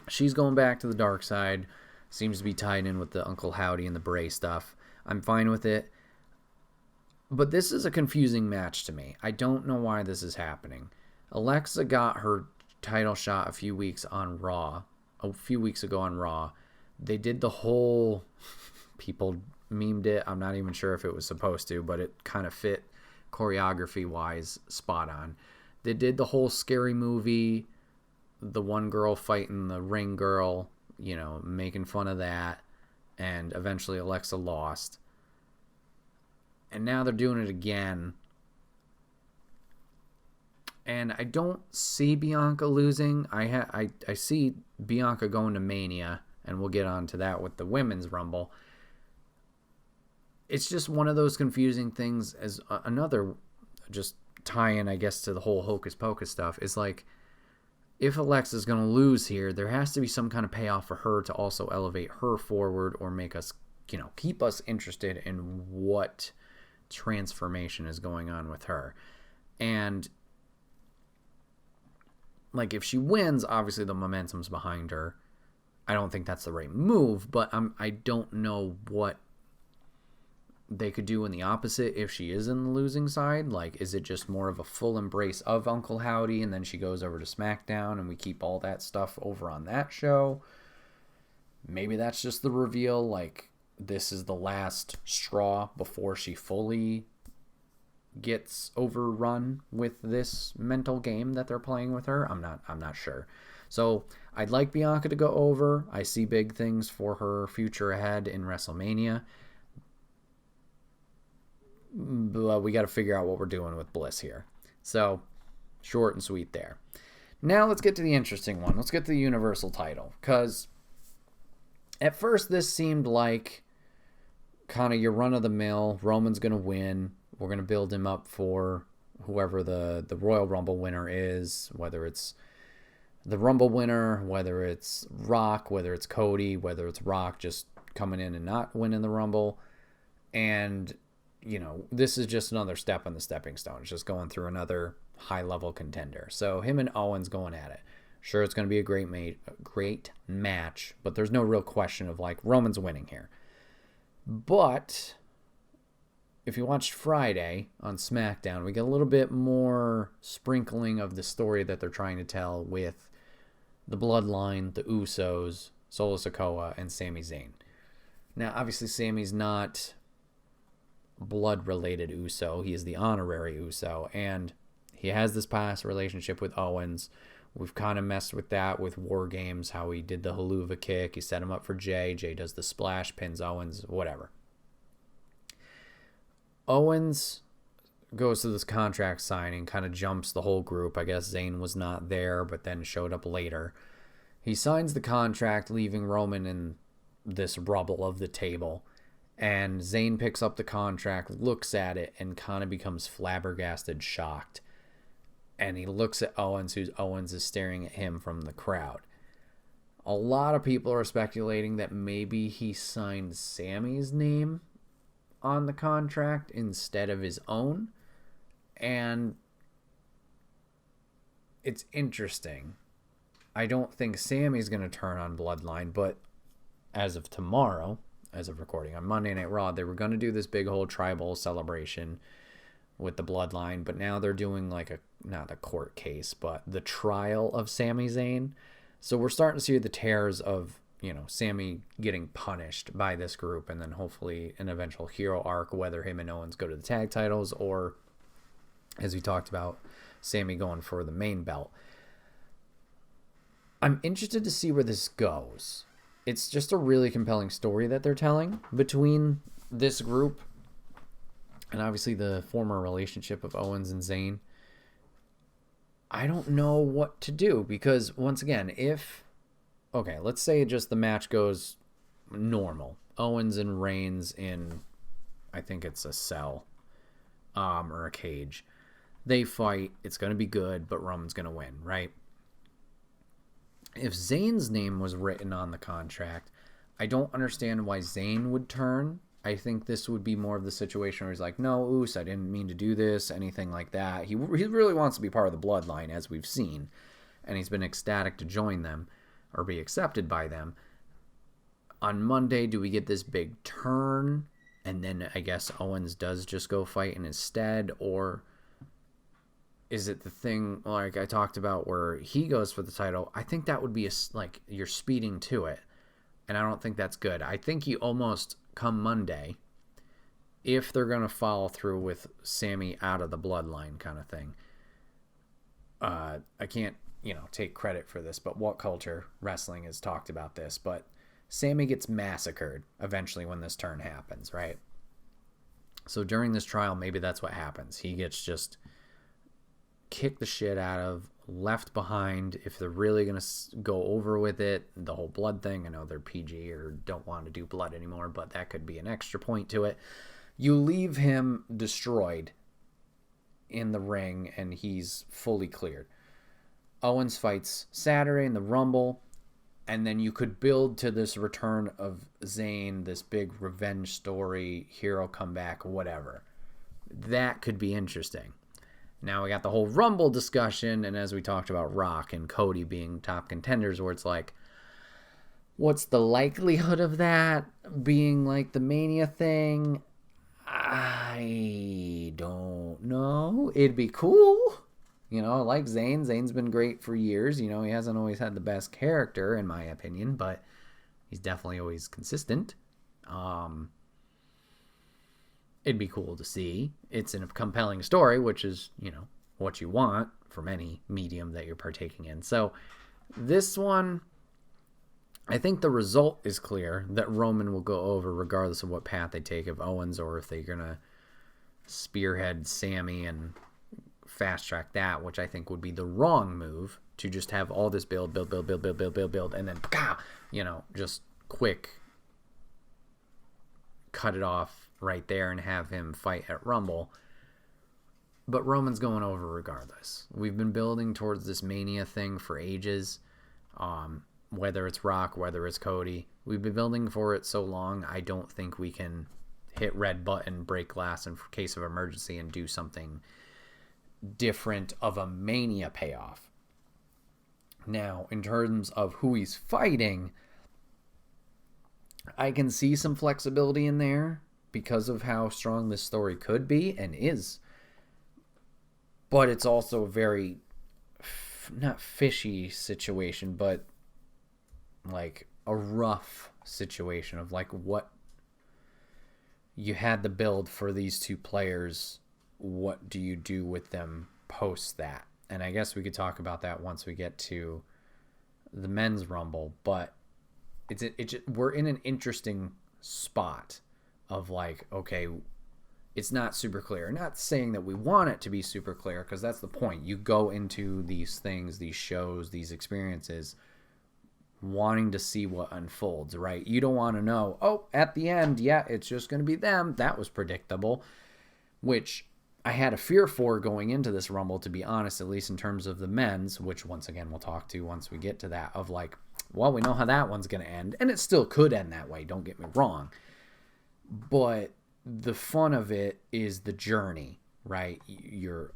she's going back to the dark side. Seems to be tied in with the Uncle Howdy and the Bray stuff. I'm fine with it. But this is a confusing match to me. I don't know why this is happening. Alexa got her title shot a few weeks ago on Raw. They did the whole... People memed it. I'm not even sure if it was supposed to, but it kind of fit choreography-wise spot on. They did the whole Scary Movie the one girl fighting the ring girl, making fun of that, and eventually Alexa lost. And now they're doing it again. And I don't see Bianca losing. I see Bianca going to Mania, and we'll get on to that with the Women's Rumble. It's just one of those confusing things, as another just tie-in, I guess, to the whole Hocus Pocus stuff, is like, if Alexa's going to lose here, there has to be some kind of payoff for her to also elevate her forward or make us, keep us interested in what transformation is going on with her. And like, if she wins, obviously the momentum's behind her. I don't think that's the right move, but I don't know what they could do in the opposite if she is in the losing side. Like, is it just more of a full embrace of Uncle Howdy, and then she goes over to SmackDown and we keep all that stuff over on that show? Maybe that's just the reveal, like, this is the last straw before she fully gets overrun with this mental game that they're playing with her. I'm not sure. So I'd like Bianca to go over. I see big things for her future ahead in WrestleMania. But we got to figure out what we're doing with Bliss here. So, short and sweet there. Now let's get to the interesting one. Let's get to the Universal title. Because at first this seemed like kind of your run-of-the-mill. Roman's going to win. We're going to build him up for whoever the Royal Rumble winner is. Whether it's the Rumble winner, whether it's Rock, whether it's Cody, whether it's Rock just coming in and not winning the Rumble. And this is just another step on the stepping stone. It's just going through another high-level contender. So him and Owens going at it. Sure, it's going to be a great match, but there's no real question of, like, Roman's winning here. But if you watched Friday on SmackDown, we get a little bit more sprinkling of the story that they're trying to tell with the Bloodline, the Usos, Solo Sikoa, and Sami Zayn. Now, obviously, Sami's not blood-related Uso. He is the honorary Uso, and he has this past relationship with Owens. We've kind of messed with that with War Games, how he did the haluva kick. He set him up for Jay. Jay does the splash, pins Owens, whatever. Owens goes to this contract signing, kind of jumps the whole group. I guess Zayn was not there, but then showed up later. He signs the contract, leaving Roman in this rubble of the table. And Zayn picks up the contract, looks at it, and kind of becomes flabbergasted, shocked. And he looks at Owens, Owens is staring at him from the crowd. A lot of people are speculating that maybe he signed Sami's name on the contract instead of his own. And it's interesting. I don't think Sami's going to turn on Bloodline, but as of tomorrow, as of recording on Monday Night Raw, they were going to do this big whole tribal celebration with the Bloodline, but now they're doing like not a court case, but the trial of Sami Zayn. So we're starting to see the tears of, Sami getting punished by this group, and then hopefully an eventual hero arc, whether him and Owens go to the tag titles, or, as we talked about, Sami going for the main belt. I'm interested to see where this goes. It's just a really compelling story that they're telling between this group and obviously the former relationship of Owens and Zayn. I don't know what to do because, once again, let's say just the match goes normal. Owens and Reigns in, I think it's a cell or a cage. They fight. It's going to be good, but Roman's going to win, right? If Zayn's name was written on the contract, I don't understand why Zayn would turn. I think this would be more of the situation where he's like, no, Oos, I didn't mean to do this, anything like that. He really wants to be part of the Bloodline, as we've seen, and he's been ecstatic to join them or be accepted by them. On Monday, do we get this big turn, and then I guess Owens does just go fight in his stead, or is it the thing like I talked about where he goes for the title? I think that would be like you're speeding to it, and I don't think that's good. I think you almost come Monday, if they're going to follow through with Sami out of the Bloodline kind of thing. I can't take credit for this, but What Culture Wrestling has talked about this, but Sammy gets massacred eventually when this turn happens, right? So during this trial, maybe that's what happens. He gets just kicked the shit out of, left behind. If they're really going to go over with it, the whole blood thing, I know they're PG or don't want to do blood anymore, but that could be an extra point to it. You leave him destroyed in the ring, and he's fully cleared. Owens fights Saturday in the Rumble, and then you could build to this return of Zayn, this big revenge story, hero comeback, whatever. That could be interesting. Now we got the whole Rumble discussion, and as we talked about Rock and Cody being top contenders, where it's like, what's the likelihood of that being like the Mania thing? I don't know. It'd be cool. I like Zayn. Zayn's been great for years. He hasn't always had the best character, in my opinion, but he's definitely always consistent. It'd be cool to see. It's a compelling story, which is, what you want from any medium that you're partaking in. So this one, I think the result is clear that Roman will go over regardless of what path they take of Owens, or if they're going to spearhead Sammy and fast track that, which I think would be the wrong move, to just have all this build, and then, just quick cut it off right there and have him fight at Rumble. But Roman's going over regardless. We've been building towards this Mania thing for ages. Whether it's Rock, whether it's Cody, we've been building for it so long, I don't think we can hit red button, break glass in case of emergency, and do something different of a Mania payoff. Now, in terms of who he's fighting, I can see some flexibility in there because of how strong this story could be and is. But it's also a very, not fishy situation, but like a rough situation of like what you had the build for these two players. What do you do with them post that? And I guess we could talk about that once we get to the men's Rumble, but we're in an interesting spot of like, okay, it's not super clear. Not saying that we want it to be super clear, because that's the point. You go into these things, these shows, these experiences, wanting to see what unfolds, right? You don't want to know, oh, at the end, yeah, it's just going to be them. That was predictable, which I had a fear for going into this Rumble, to be honest, at least in terms of the men's, which once again we'll talk to once we get to that, of like, well, we know how that one's going to end, and it still could end that way, don't get me wrong. But the fun of it is the journey, right? You're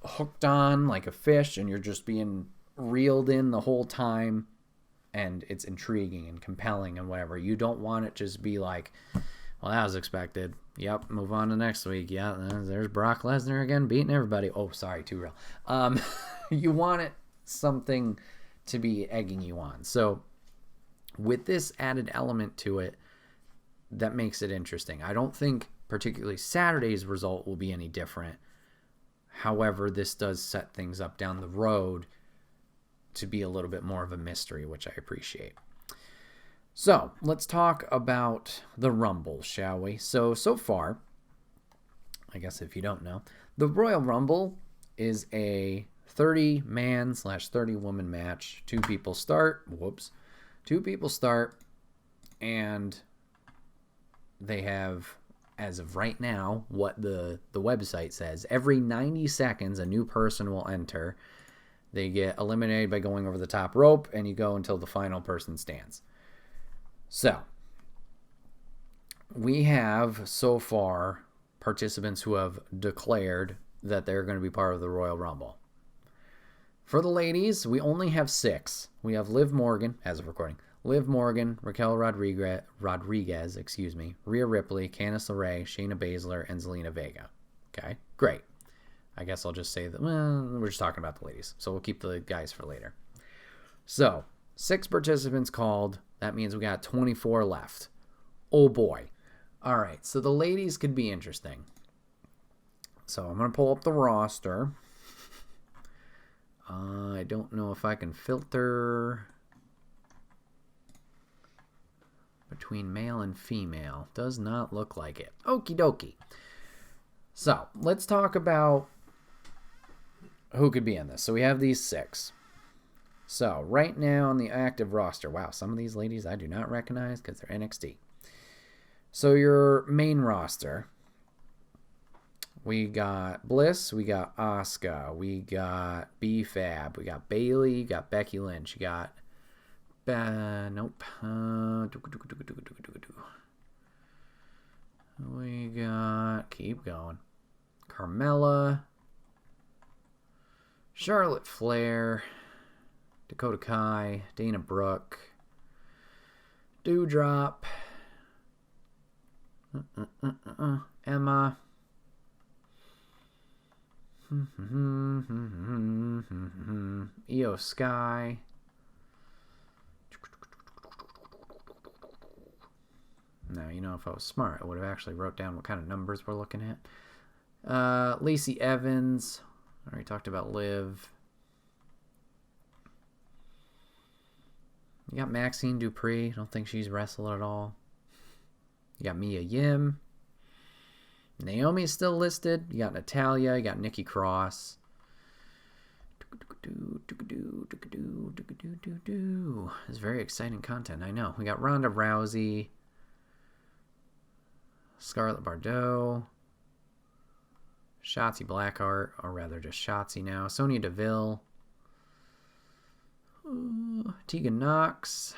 hooked on like a fish, and you're just being reeled in the whole time, and it's intriguing and compelling and whatever. You don't want it just be like, well, that was expected. Yep, move on to next week. Yeah, there's Brock Lesnar again beating everybody. Oh, sorry, too real. You want it something to be egging you on. So with this added element to it, that makes it interesting. I don't think particularly Saturday's result will be any different. However, this does set things up down the road to be a little bit more of a mystery, which I appreciate. So let's talk about the Rumble, shall we? So far, I guess if you don't know, the Royal Rumble is a 30-man/30-woman match. Two people start, and they have, as of right now, what the website says, every 90 seconds a new person will enter. They get eliminated by going over the top rope, and you go until the final person stands. So, we have so far participants who have declared that they're going to be part of the Royal Rumble. For the ladies, we only have 6. We have Liv Morgan, as of recording, Liv Morgan, Raquel Rodriguez, Rhea Ripley, Candice LeRae, Shayna Baszler, and Zelina Vega. Okay, great. I guess I'll just say that, we're just talking about the ladies, so we'll keep the guys for later. So, 6 participants called. That means we got 24 left. Oh boy. All right, so the ladies could be interesting. So I'm going to pull up the roster. I don't know if I can filter between male and female. Does not look like it. Okie dokie. So, let's talk about who could be in this. So, we have these 6. So, right now on the active roster, wow, some of these ladies I do not recognize because they're NXT. So, your main roster, we got Bliss, we got Asuka, we got B-Fab, we got Bayley, you got Becky Lynch, you got we got, keep going, Carmella, Charlotte Flair, Dakota Kai, Dana Brooke, Doudrop, Emma, Io Sky, now, you know, if I was smart, I would have actually wrote down what kind of numbers we're looking at. Lacey Evans, I already talked about Liv. You got Maxine Dupree, I don't think she's wrestled at all. You got Mia Yim. Naomi is still listed. You got Natalya. You got Nikki Cross. It's very exciting content, I know. We got Ronda Rousey. Scarlett Bordeaux. Shotzi Blackheart, or rather just Shotzi now. Sonya Deville. Tegan Knox.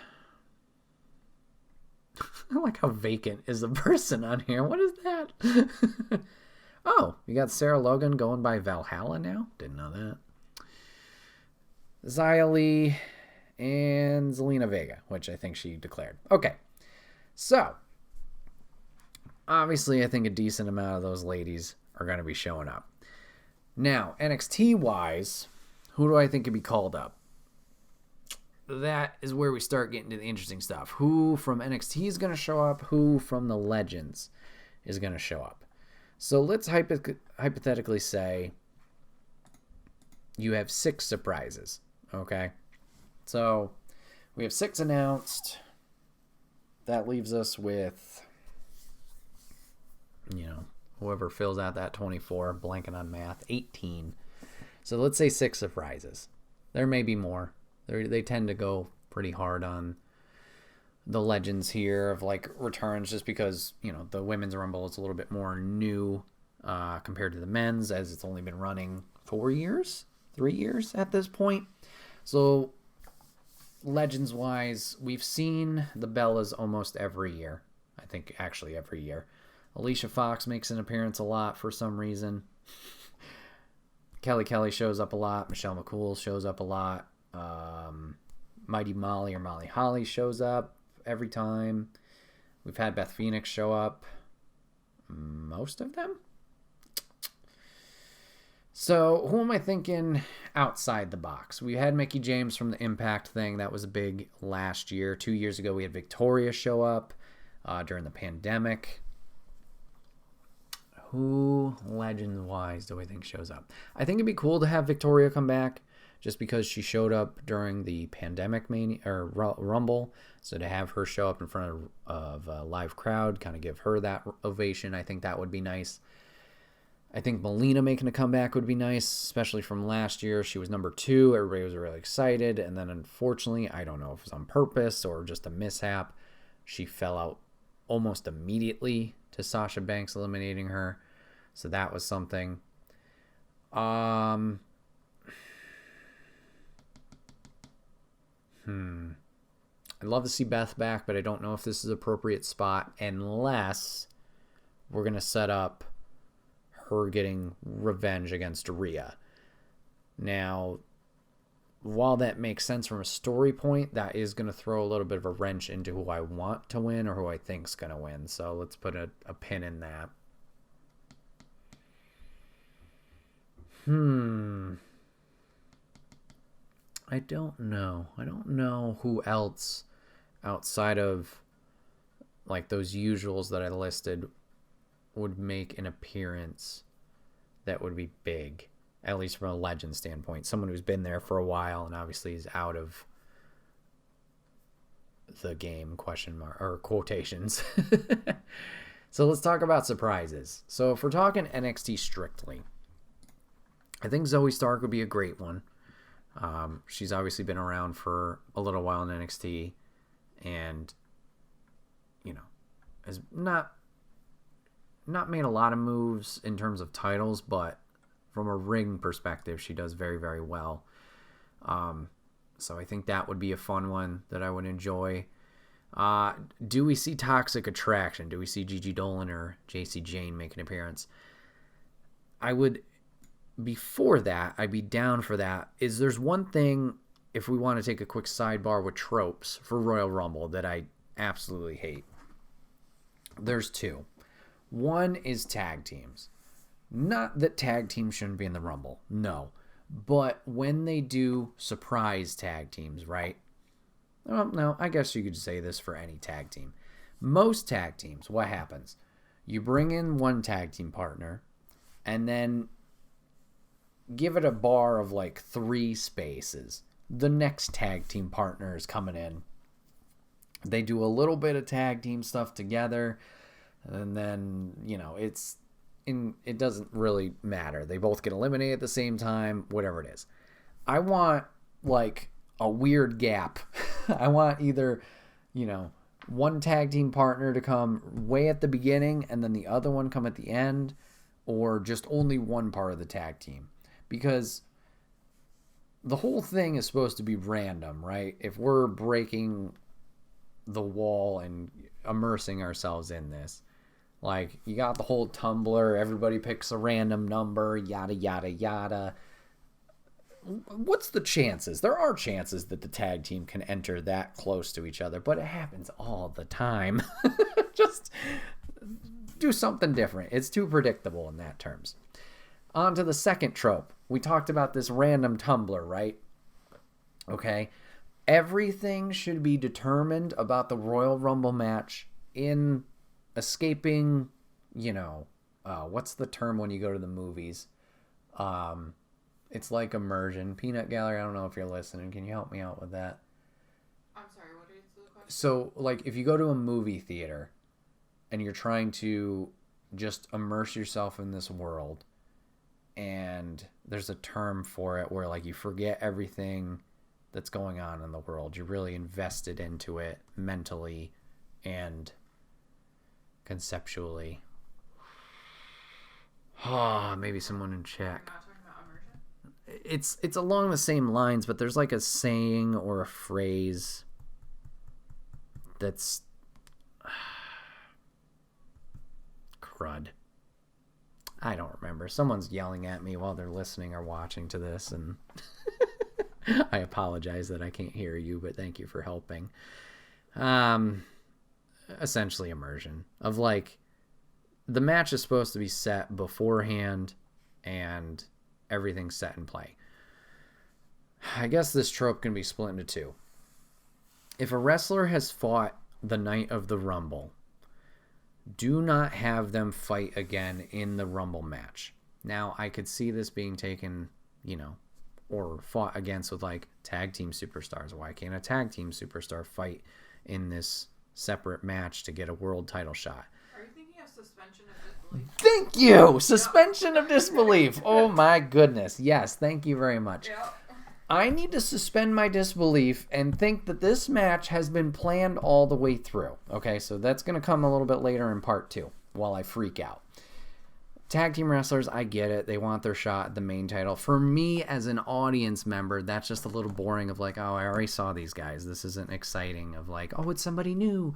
I like how vacant is the person on here. What is that? Oh, you got Sarah Logan going by Valhalla now? Didn't know that. Xia Li and Zelina Vega, which I think she declared. Okay, so obviously I think a decent amount of those ladies are going to be showing up. Now, NXT-wise, who do I think could be called up? That is where we start getting to the interesting stuff. Who from NXT is going to show up? Who from the Legends is going to show up? So let's hypothetically say you have 6 surprises, okay? So we have 6 announced. That leaves us with, you know, whoever fills out that 24, blanking on math, 18. So let's say 6 surprises. There may be more. They tend to go pretty hard on the Legends here of like returns just because, you know, the Women's Rumble is a little bit more new compared to the men's, as it's only been running 3 years at this point. So Legends wise, we've seen the Bellas almost every year. I think actually every year. Alicia Fox makes an appearance a lot for some reason. Kelly shows up a lot. Michelle McCool shows up a lot. Mighty Molly or Molly Holly shows up every time. We've had Beth Phoenix show up. Most of them. So who am I thinking outside the box? We had Mickie James from the Impact thing. That was a big last year. 2 years ago, we had Victoria show up during the pandemic. Who, Legends-wise, do I think shows up? I think it'd be cool to have Victoria come back just because she showed up during the pandemic Rumble. So to have her show up in front of a live crowd, kind of give her that ovation, I think that would be nice. I think Melina making a comeback would be nice, especially from last year. She was number 2. Everybody was really excited. And then unfortunately, I don't know if it was on purpose or just a mishap, she fell out almost immediately to Sasha Banks eliminating her. So that was something. I'd love to see Beth back, but I don't know if this is an appropriate spot unless we're going to set up her getting revenge against Rhea. Now, while that makes sense from a story point, that is going to throw a little bit of a wrench into who I want to win or who I think's going to win. So let's put a pin in that. I don't know. I don't know who else outside of like those usuals that I listed would make an appearance that would be big. at least from a legend standpoint. Someone who's been there for a while and obviously is out of the game, question mark, or quotations. So let's talk about surprises. So if we're talking NXT strictly, I think Zoe Stark would be a great one. She's obviously been around for a little while in NXT, and has not made a lot of moves in terms of titles, but from a ring perspective, she does very, very well. So I think that would be a fun one that I would enjoy. Do we see Toxic Attraction? Do we see Gigi Dolan or JC Jane make an appearance? Before that, I'd be down for that. There's one thing, if we want to take a quick sidebar with tropes for Royal Rumble, that I absolutely hate. There's two. One is tag teams. Not that tag teams shouldn't be in the Rumble. No. But when they do surprise tag teams, right? Well, no, I guess you could say this for any tag team. Most tag teams, what happens? You bring in one tag team partner, and then give it a bar of like 3 spaces. The next tag team partner is coming in. They do a little bit of tag team stuff together, and then, it doesn't really matter. They both get eliminated at the same time, whatever it is. I want, like, a weird gap. I want either, one tag team partner to come way at the beginning and then the other one come at the end, or just only one part of the tag team. Because the whole thing is supposed to be random, right? If we're breaking the wall and immersing ourselves in this, like, you got the whole Tumblr, everybody picks a random number, yada, yada, yada. What's the chances? There are chances that the tag team can enter that close to each other, but it happens all the time. Just do something different. It's too predictable in that terms. On to the second trope. We talked about this random Tumblr, right? Okay. Everything should be determined about the Royal Rumble match in escaping, what's the term when you go to the movies? It's like immersion. Peanut Gallery, I don't know if you're listening. Can you help me out with that? I'm sorry, what is the question? So, like, if you go to a movie theater and you're trying to just immerse yourself in this world, and there's a term for it where, like, you forget everything that's going on in the world. You're really invested into it mentally and conceptually. Maybe someone in check. It's along the same lines, but there's like a saying or a phrase that's crud. I don't remember. Someone's yelling at me while they're listening or watching to this, and I apologize that I can't hear you, but thank you for helping. Essentially immersion of, like, the match is supposed to be set beforehand and everything's set in play. I guess this trope can be split into 2. If a wrestler has fought the night of the Rumble, do not have them fight again in the Rumble match. Now, I could see this being taken, or fought against with, like, tag team superstars. Why can't a tag team superstar fight in this separate match to get a world title shot? Are you thinking of suspension of disbelief? Thank you! Suspension of disbelief. Oh my goodness. Yes, thank you very much. Yep. I need to suspend my disbelief and think that this match has been planned all the way through. Okay, so that's going to come a little bit later in part 2 while I freak out. Tag team wrestlers, I get it. They want their shot at the main title. For me, as an audience member, that's just a little boring of, like, oh, I already saw these guys. This isn't exciting of, like, oh, it's somebody new.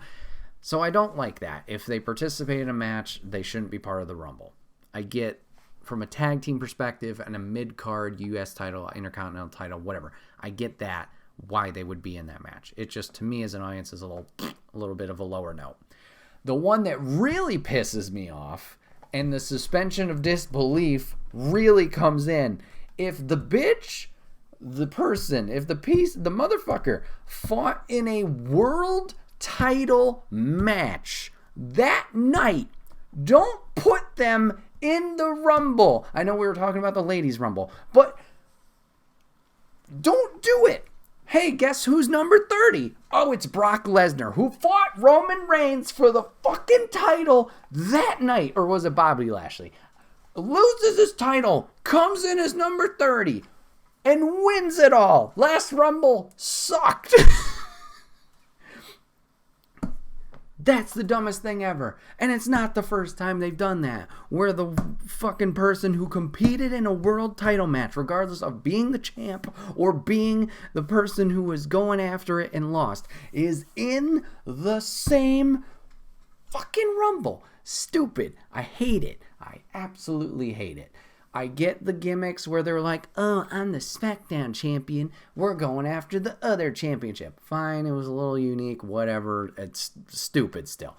So I don't like that. If they participate in a match, they shouldn't be part of the Rumble. I get, from a tag team perspective and a mid-card U.S. title, Intercontinental title, whatever, I get that, why they would be in that match. It just, to me as an audience, is a little bit of a lower note. The one that really pisses me off, and the suspension of disbelief really comes in, if the bitch, the person, if the piece, the motherfucker fought in a world title match that night, don't put them in the Rumble. I know we were talking about the ladies' Rumble, but don't do it. Hey, guess who's number 30? Oh, it's Brock Lesnar, who fought Roman Reigns for the fucking title that night. Or was it Bobby Lashley? Loses his title, comes in as number 30, and wins it all. Last Rumble sucked. That's the dumbest thing ever. And it's not the first time they've done that. Where the fucking person who competed in a world title match, regardless of being the champ or being the person who was going after it and lost, is in the same fucking Rumble. Stupid. I hate it. I absolutely hate it. I get the gimmicks where they're like, oh, I'm the SmackDown champion. We're going after the other championship. Fine, it was a little unique, whatever. It's stupid still.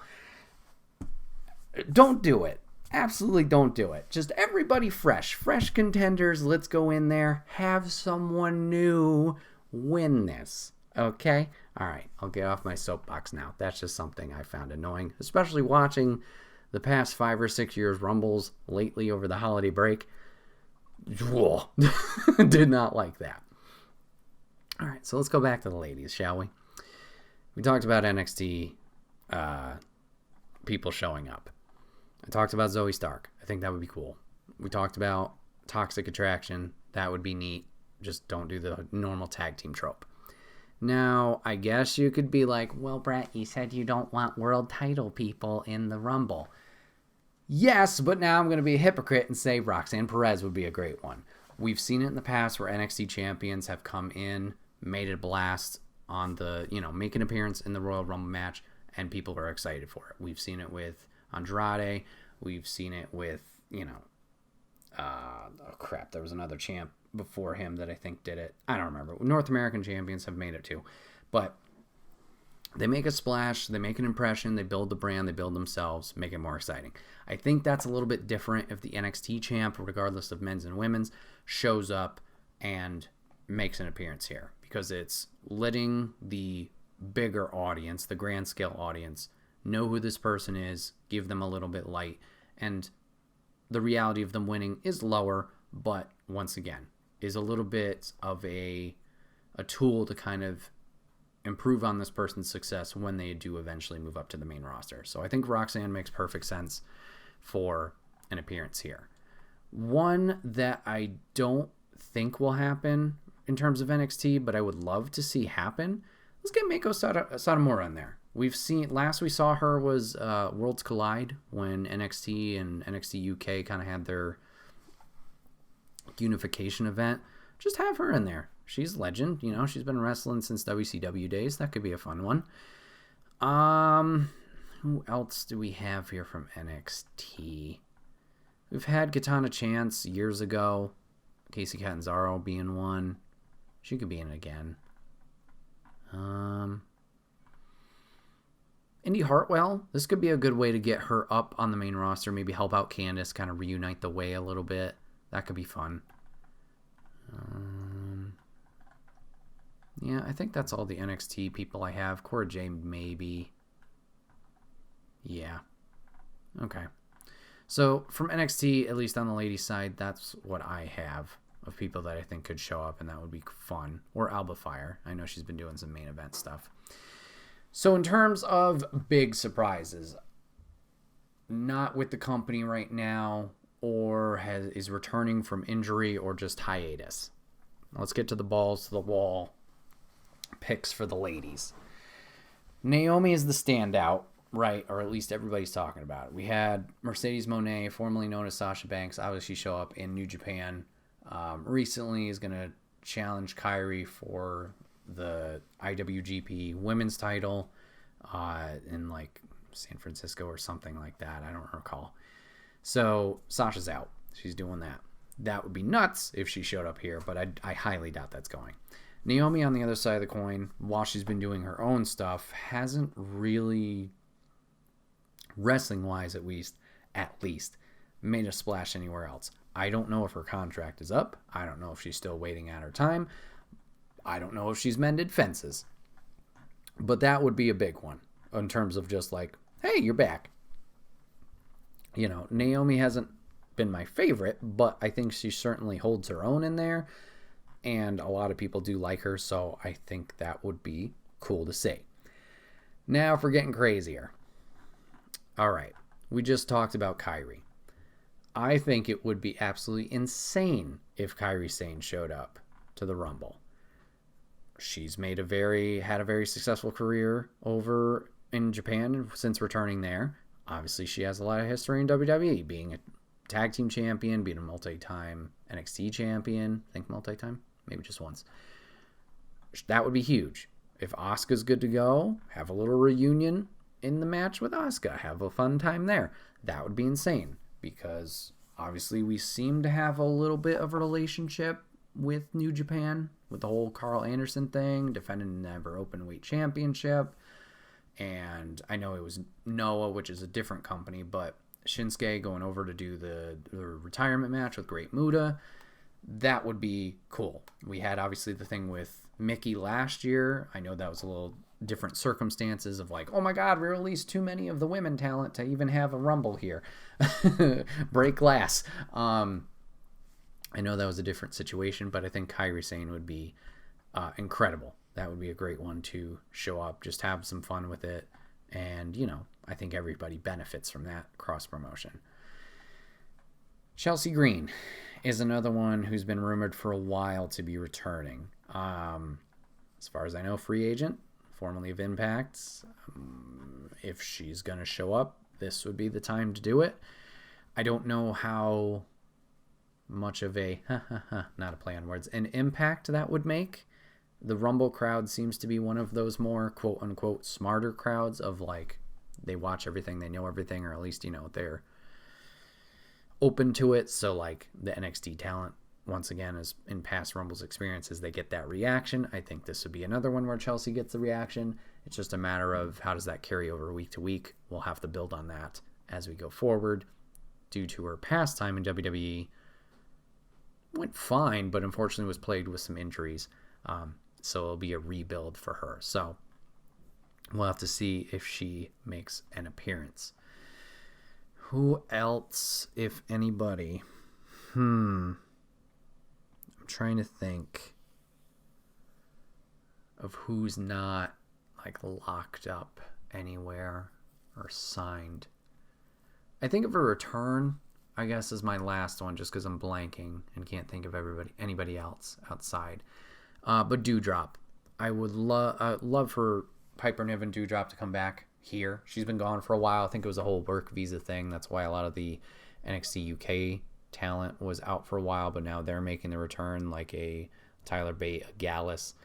Don't do it. Absolutely don't do it. Just everybody fresh. Fresh contenders. Let's go in there. Have someone new win this. Okay? All right. I'll get off my soapbox now. That's just something I found annoying, especially watching the past 5 or 6 years Rumbles lately over the holiday break. Did not like that. All right, so let's go back to the ladies, shall we? We talked about NXT people showing up. I talked about Zoe Stark. I think that would be cool. We talked about Toxic Attraction. That would be neat. Just don't do the normal tag team trope. Now, I guess you could be like, well, Bret, you said you don't want world title people in the Rumble. Yes, but now I'm going to be a hypocrite and say Roxanne Perez would be a great one. We've seen it in the past where NXT champions have come in, made a blast on the, make an appearance in the Royal Rumble match, and people are excited for it. We've seen it with Andrade. We've seen it with, there was another champ before him that I think did it. I don't remember. North American champions have made it too. But they make a splash, they make an impression, they build the brand, they build themselves, make it more exciting. I think that's a little bit different if the NXT champ, regardless of men's and women's, shows up and makes an appearance here. Because it's letting the bigger audience, the grand scale audience, know who this person is, give them a little bit light, and the reality of them winning is lower, but once again, is a little bit of a tool to kind of improve on this person's success when they do eventually move up to the main roster. So I think Roxanne makes perfect sense for an appearance here. One that I don't think will happen in terms of NXT, but I would love to see happen. Let's get Meiko Satomura in there. Last we saw her was Worlds Collide when NXT and NXT UK kind of had their unification event. Just have her in there. She's a legend, she's been wrestling since WCW days. That could be a fun one. Who else do we have here from NXT? We've had Katana Chance years ago. Casey Catanzaro being one. She could be in it again. Indy Hartwell. This could be a good way to get her up on the main roster. Maybe help out Candice, kind of reunite the way a little bit. That could be fun. Yeah, I think that's all the NXT people I have. Cora Jade, maybe. Yeah. Okay. So, from NXT, at least on the ladies' side, that's what I have of people that I think could show up, and that would be fun. Or Alba Fire. I know she's been doing some main event stuff. So, in terms of big surprises, not with the company right now, or is returning from injury, or just hiatus. Let's get to the balls to the wall picks for the ladies. Naomi is the standout, right? Or at least everybody's talking about it. We had Mercedes Moné, formerly known as Sasha Banks, obviously show up in New Japan. Recently is going to challenge Kairi for the IWGP women's title in like San Francisco or something like that. I don't recall. So Sasha's out. She's doing that. That would be nuts if she showed up here, but I highly doubt that's going. Naomi, on the other side of the coin, while she's been doing her own stuff, hasn't really, wrestling-wise at least, made a splash anywhere else. I don't know if her contract is up. I don't know if she's still waiting out her time. I don't know if she's mended fences. But that would be a big one in terms of just like, hey, you're back. Naomi hasn't been my favorite, but I think she certainly holds her own in there, and a lot of people do like her, so I think that would be cool to see. Now, if we're getting crazier. All right, we just talked about Kairi. I think it would be absolutely insane if Kairi Sane showed up to the Rumble. She's had a very successful career over in Japan since returning there. Obviously, she has a lot of history in WWE, being a tag team champion, being a multi-time NXT champion. I think multi-time, maybe just once. That would be huge. If Asuka's good to go, have a little reunion in the match with Asuka. Have a fun time there. That would be insane, because obviously we seem to have a little bit of a relationship with New Japan, with the whole Carl Anderson thing, defending the Never Openweight Championship. And I know it was Noah, which is a different company, but Shinsuke going over to do the retirement match with Great Muta, that would be cool. We had obviously the thing with Mickey last year. I know that was a little different circumstances of like, oh my God, we released too many of the women talent to even have a Rumble here. Break glass. I know that was a different situation, but I think Kairi Sane would be incredible. That would be a great one to show up, just have some fun with it. And, I think everybody benefits from that cross-promotion. Chelsea Green is another one who's been rumored for a while to be returning. As far as I know, free agent, formerly of Impact. If she's going to show up, this would be the time to do it. I don't know how much of a, not a play on words, an impact that would make. The Rumble crowd seems to be one of those more quote-unquote smarter crowds of like, they watch everything, they know everything, or at least, they're open to it. So like the NXT talent, once again, as in past Rumbles experiences, they get that reaction. I think this would be another one where Chelsea gets the reaction. It's just a matter of how does that carry over week to week. We'll have to build on that as we go forward. Due to her past time in WWE, went fine, but unfortunately was plagued with some injuries. So it'll be a rebuild for her. So we'll have to see if she makes an appearance. Who else, if anybody? I'm trying to think of who's not like locked up anywhere or signed. I think of a return, I guess, is my last one, just because I'm blanking and can't think of anybody else outside. But Doudrop, I would love for Piper Niven Doudrop to come back here. She's been gone for a while. I think it was a whole work visa thing. That's why a lot of the NXT UK talent was out for a while, but now they're making the return, like a Tyler Bate, a Gallus,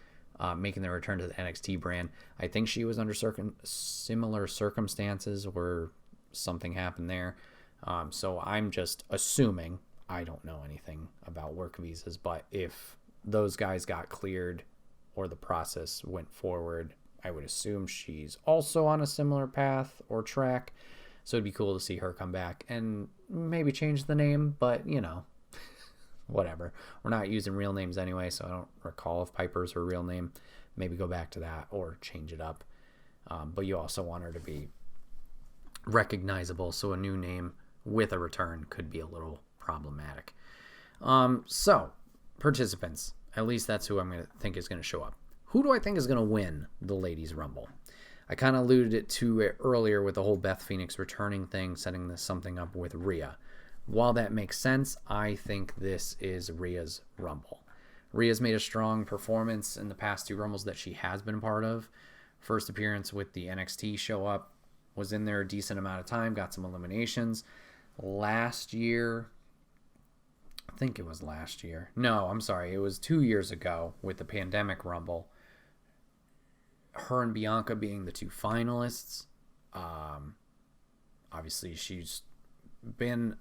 making their return to the NXT brand. I think she was under similar circumstances where something happened there. So I'm just assuming, I don't know anything about work visas, but if those guys got cleared or the process went forward, I would assume she's also on a similar path or track. So it'd be cool to see her come back and maybe change the name, but whatever. We're not using real names anyway, so I don't recall if Piper's her real name. Maybe go back to that or change it up. But you also want her to be recognizable, so a new name with a return could be a little problematic. So participants, at least that's who I'm going to think is going to show up. Who do I think is going to win the Ladies Rumble? I kind of alluded to it earlier with the whole Beth Phoenix returning thing, setting something up with Rhea. While that makes sense, I think this is Rhea's Rumble. Rhea's made a strong performance in the past two Rumbles that she has been a part of. First appearance with the NXT show up, was in there a decent amount of time, got some eliminations. Last year, I think it was last year. No, I'm sorry. It was 2 years ago with the Pandemic Rumble. Her and Bianca being the two finalists. Obviously, she's been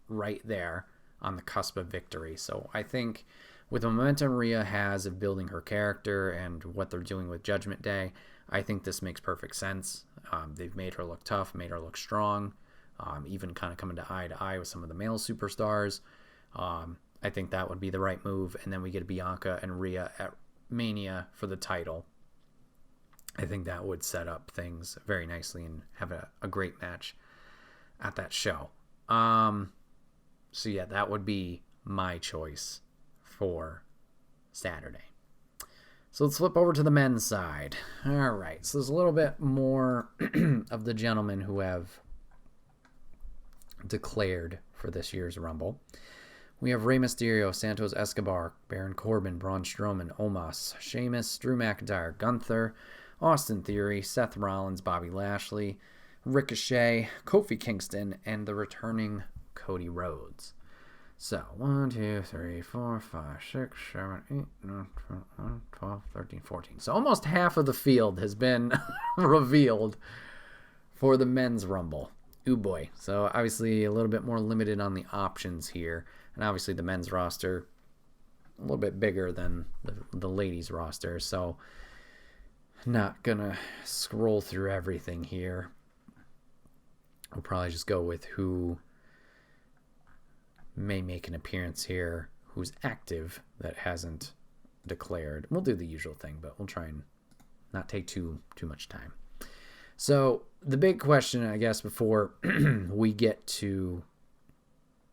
right there on the cusp of victory. So I think with the momentum Rhea has of building her character and what they're doing with Judgment Day, I think this makes perfect sense. They've made her look tough, made her look strong, even kind of coming to eye with some of the male superstars. I think that would be the right move. And then we get Bianca and Rhea at Mania for the title. I think that would set up things very nicely and have a great match at that show. So yeah, that would be my choice for Saturday. So let's flip over to the men's side. All right, so there's a little bit more of the gentlemen who have declared for this year's Rumble. We have Rey Mysterio, Santos Escobar, Baron Corbin, Braun Strowman, Omos, Sheamus, Drew McIntyre, Gunther, Austin Theory, Seth Rollins, Bobby Lashley, Ricochet, Kofi Kingston, and the returning Cody Rhodes. So, 1, 2, 3, 4, 5, 6, 7, 8, 9, 10, 12, 13, 14. So almost half of the field has been revealed for the men's Rumble. Ooh boy. So obviously a little bit more limited on the options here. And obviously the men's roster a little bit bigger than the ladies roster. So not going to scroll through everything here. We'll probably just go with who may make an appearance here, who's active that hasn't declared. We'll do the usual thing, but we'll try and not take too much time. So the big question, I guess, before we get to,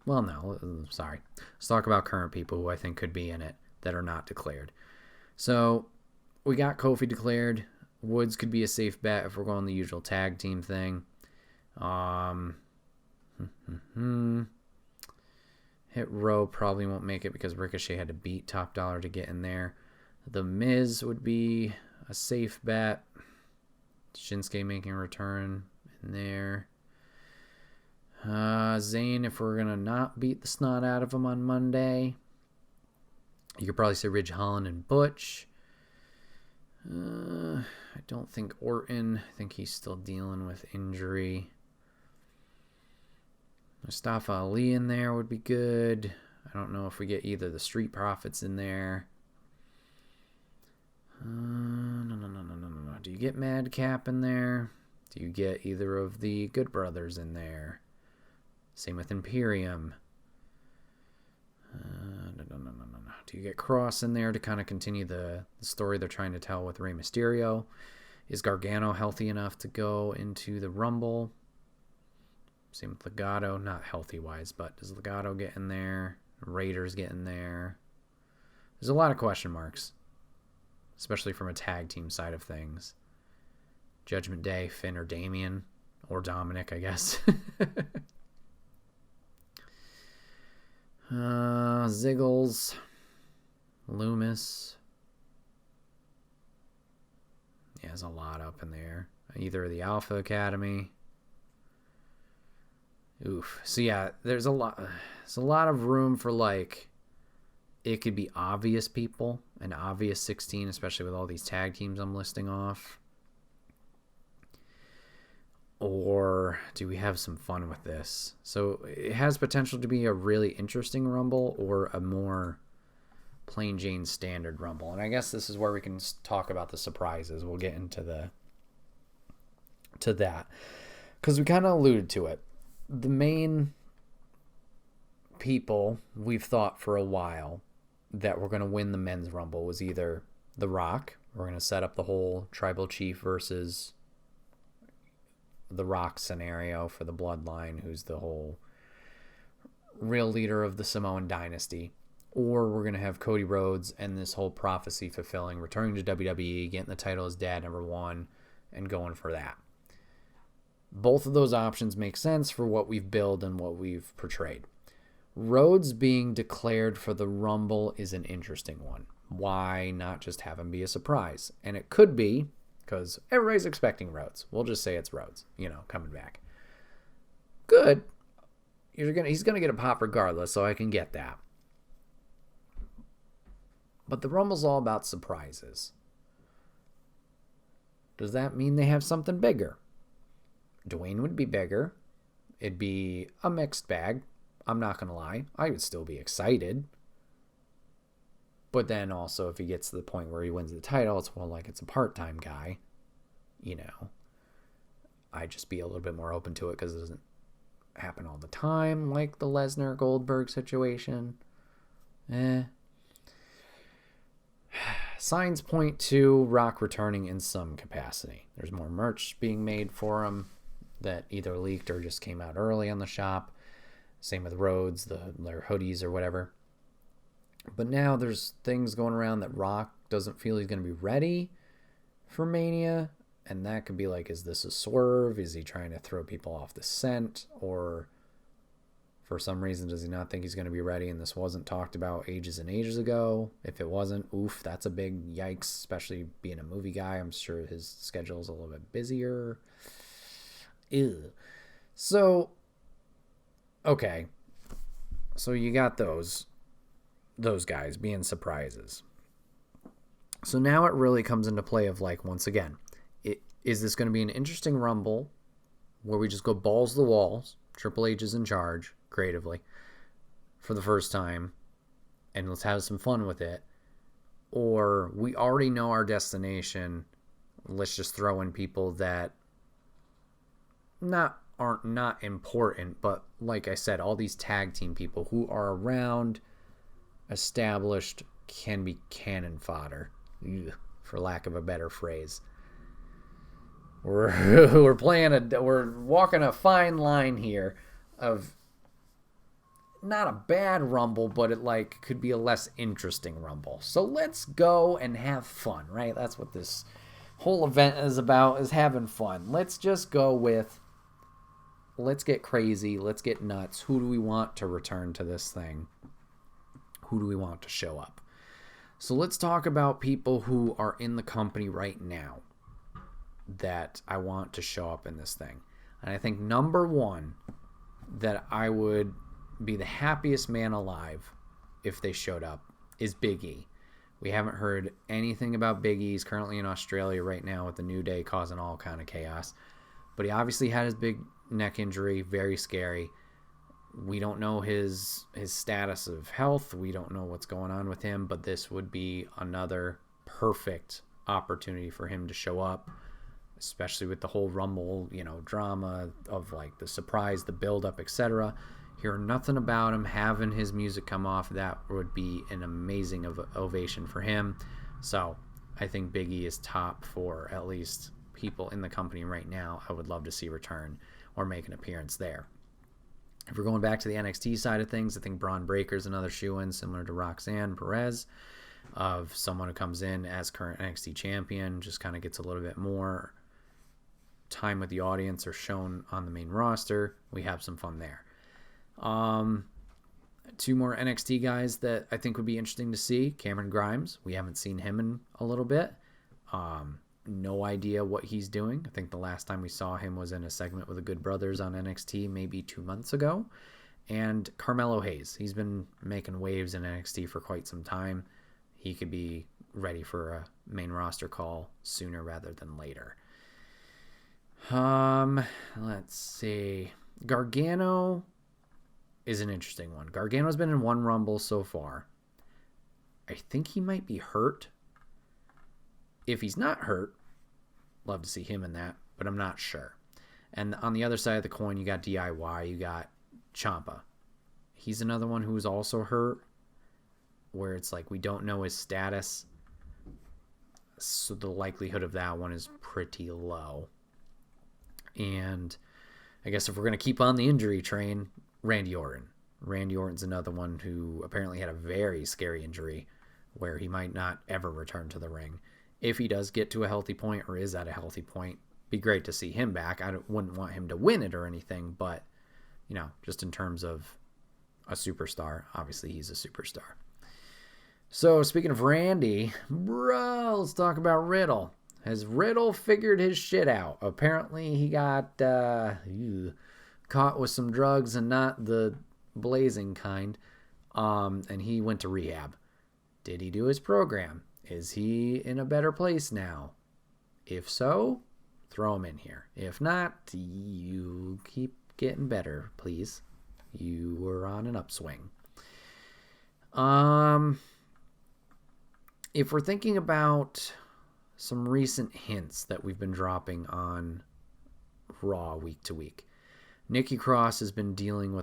well, no, sorry. Let's talk about current people who I think could be in it that are not declared. So we got Kofi declared. Woods could be a safe bet if we're going the usual tag team thing. Hit Row probably won't make it because Ricochet had to beat Top Dollar to get in there. The Miz would be a safe bet. Shinsuke making a return in there. Zayn, if we're going to not beat the snot out of him on Monday. You could probably say Ridge Holland and Butch. I don't think Orton. I think he's still dealing with injury. Mustafa Ali in there would be good. I don't know if we get either the Street Profits in there. No. Do you get Madcap in there? Do you get either of the Good Brothers in there? Same with Imperium. No. Do you get Cross in there to kind of continue the story they're trying to tell with Rey Mysterio? Is Gargano healthy enough to go into the Rumble? Same with Legato, not healthy-wise, but does Legato get in there? Raiders get in there? There's a lot of question marks, especially from a tag team side of things. Judgment Day, Finn or Damian, or Dominic, I guess. Ziggles, Loomis. Yeah, there's a lot up in there. Either the Alpha Academy. Oof. So yeah, there's a lot of room for, like, it could be obvious people, an obvious 16, especially with all these tag teams I'm listing off. Or do we have some fun with this? So it has potential to be a really interesting Rumble or a more plain Jane standard Rumble. And I guess this is where we can talk about the surprises. We'll get into that. Because we kind of alluded to it. The main people we've thought for a while that were going to win the men's Rumble was either The Rock. We're going to set up the whole Tribal Chief versus The Rock scenario for the Bloodline, who's the whole real leader of the Samoan dynasty. Or we're going to have Cody Rhodes and this whole prophecy fulfilling, returning to WWE, getting the title as dad number one, and going for that. Both of those options make sense for what we've built and what we've portrayed. Rhodes being declared for the Rumble is an interesting one. Why not just have him be a surprise? And it could be, because everybody's expecting Rhodes. We'll just say it's Rhodes, coming back. Good. He's going to get a pop regardless, so I can get that. But the Rumble's all about surprises. Does that mean they have something bigger? Dwayne would be bigger. It'd be a mixed bag. I'm not going to lie. I would still be excited. But then also, if he gets to the point where he wins the title, it's more like it's a part-time guy. I'd just be a little bit more open to it because it doesn't happen all the time, like the Lesnar-Goldberg situation. Signs point to Rock returning in some capacity. There's more merch being made for him that either leaked or just came out early on the shop. Same with Rhodes, their hoodies or whatever. But now there's things going around that Rock doesn't feel he's going to be ready for Mania. And that could be like, is this a swerve? Is he trying to throw people off the scent? Or for some reason, does he not think he's going to be ready? And this wasn't talked about ages and ages ago. If it wasn't, oof, that's a big yikes, especially being a movie guy. I'm sure his schedule is a little bit busier. Ew. So, okay. So you got those guys being surprises. So now it really comes into play of like, once again, is this going to be an interesting Rumble where we just go balls to the walls, Triple H is in charge creatively for the first time, and let's have some fun with it? Or we already know our destination, let's just throw in people that aren't not important, but like I said, all these tag team people who are around, established, can be cannon fodder, for lack of a better phrase. We're walking a fine line here of not a bad Rumble, but it like could be a less interesting Rumble. So let's go and have fun, right? That's what this whole event is about, is having fun. Let's just go with, let's get crazy, let's get nuts. Who do we want to return to this thing? Who do we want to show up? So let's talk about people who are in the company right now that I want to show up in this thing. And I think number one that I would be the happiest man alive if they showed up is Big E. We haven't heard anything about Big E. He's currently in Australia right now with the New Day causing all kind of chaos. But he obviously had his big neck injury, very scary. We don't know his status of health. We don't know what's going on with him, but this would be another perfect opportunity for him to show up, especially with the whole Rumble, drama of like the surprise, the build-up, etc. Hear nothing about him, having his music come off, that would be an amazing ovation for him. So I think Big E is top for at least people in the company right now I would love to see return or make an appearance there. If we're going back to the NXT side of things, I think Braun Breaker's another shoe-in, similar to Roxanne Perez, of someone who comes in as current NXT champion, just kind of gets a little bit more time with the audience or shown on the main roster. We have some fun there. Two more NXT guys that I think would be interesting to see. Cameron Grimes. We haven't seen him in a little bit. No idea what he's doing. I think the last time we saw him was in a segment with the Good Brothers on NXT maybe 2 months ago. And Carmelo Hayes. He's been making waves in NXT for quite some time. He could be ready for a main roster call sooner rather than later. Let's see. Gargano is an interesting one. Gargano's been in one Rumble so far. I think he might be hurt. If he's not hurt, love to see him in that, but I'm not sure. And on the other side of the coin, you got DIY, you got Ciampa. He's another one who's also hurt, where it's like we don't know his status, so the likelihood of that one is pretty low. And I guess if we're going to keep on the injury train, Randy Orton. Randy Orton's another one who apparently had a very scary injury where he might not ever return to the ring. If he does get to a healthy point or is at a healthy point, be great to see him back. I wouldn't want him to win it or anything, but, just in terms of a superstar, obviously he's a superstar. So speaking of Randy, let's talk about Riddle. Has Riddle figured his shit out? Apparently he got caught with some drugs and not the blazing kind, and he went to rehab. Did he do his program? Is he in a better place now? If so, throw him in here. If not, you keep getting better, please. You were on an upswing. If we're thinking about some recent hints that we've been dropping on Raw week to week, Nikki Cross has been dealing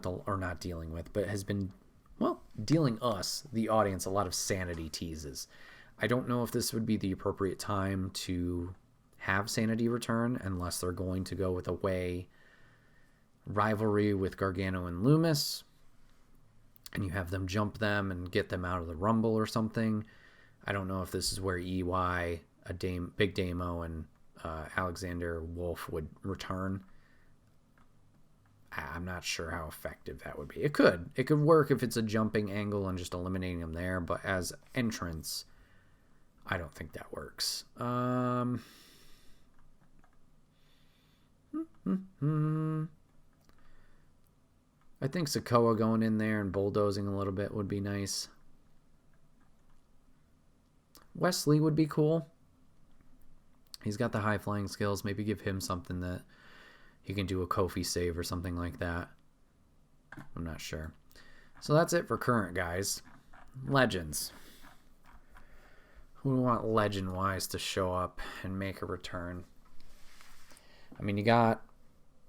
us, the audience, a lot of sanity teases. I don't know if this would be the appropriate time to have sanity return unless they're going to go with a way rivalry with Gargano and Loomis, and you have them jump them and get them out of the Rumble or something. I don't know if this is where EY, Big Damo, and Alexander Wolf would return. I'm not sure how effective that would be. It could work if it's a jumping angle and just eliminating them there, but as entrance, I don't think that works. I think Sikoa going in there and bulldozing a little bit would be nice. Wesley would be cool. He's got the high flying skills. Maybe give him something that he can do a Kofi save or something like that. I'm not sure. So that's it for current guys. Legends. Who do we want legend-wise to show up and make a return? I mean, you got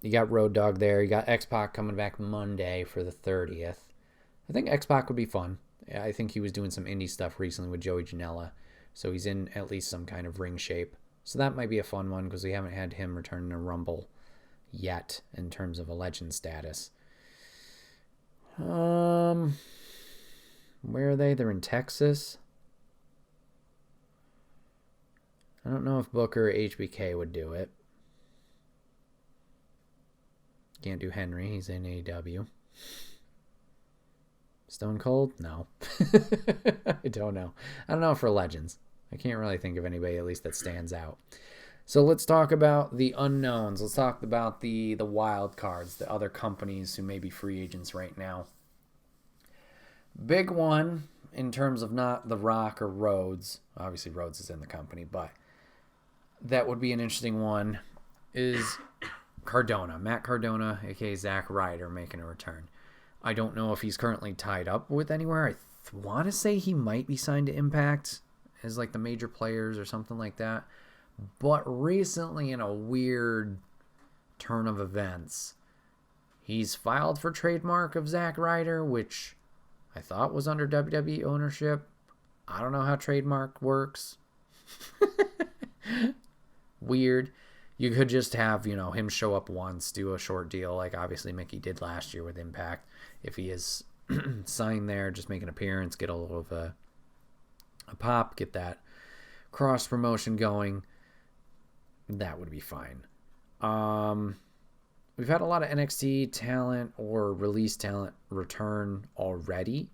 Road Dogg there. You got X-Pac coming back Monday for the 30th. I think X-Pac would be fun. I think he was doing some indie stuff recently with Joey Janela, so he's in at least some kind of ring shape. So that might be a fun one because we haven't had him return to Rumble yet in terms of a legend status. Where are they? They're in Texas. I don't know if Booker or HBK would do it. Can't do Henry. He's in AEW. Stone Cold? No. I don't know. I don't know for legends. I can't really think of anybody at least that stands out. So let's talk about the unknowns. Let's talk about the wild cards, the other companies who may be free agents right now. Big one in terms of not The Rock or Rhodes. Obviously Rhodes is in the company, but that would be an interesting one, is Cardona. Matt Cardona, a.k.a. Zack Ryder, making a return. I don't know if he's currently tied up with anywhere. I want to say he might be signed to Impact as like the major players or something like that. But recently, in a weird turn of events, he's filed for trademark of Zack Ryder, which I thought was under WWE ownership. I don't know how trademark works. Weird. You could just have, him show up once, do a short deal, like obviously Mickey did last year with Impact. If he is signed there, just make an appearance, get a little of a pop, get that cross promotion going. That would be fine. We've had a lot of NXT talent or release talent return already.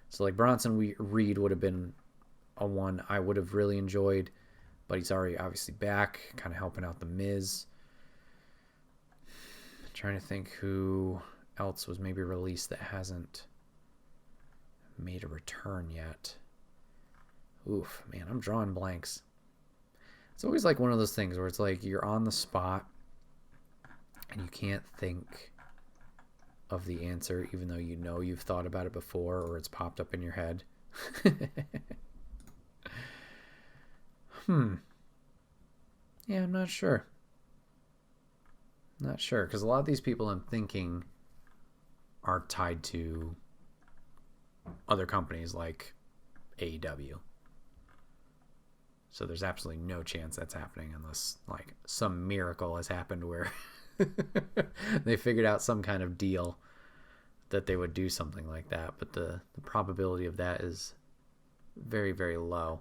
So like Bronson Reed would have been a one I would have really enjoyed, but he's already obviously back, kind of helping out The Miz. I'm trying to think who else was maybe released that hasn't made a return yet. Oof, man, I'm drawing blanks. It's always like one of those things where it's like you're on the spot and you can't think of the answer even though you've thought about it before or it's popped up in your head. Yeah, I'm not sure. Not sure, because a lot of these people I'm thinking are tied to other companies like AEW. So there's absolutely no chance that's happening unless like some miracle has happened where they figured out some kind of deal that they would do something like that. But the probability of that is very, very low.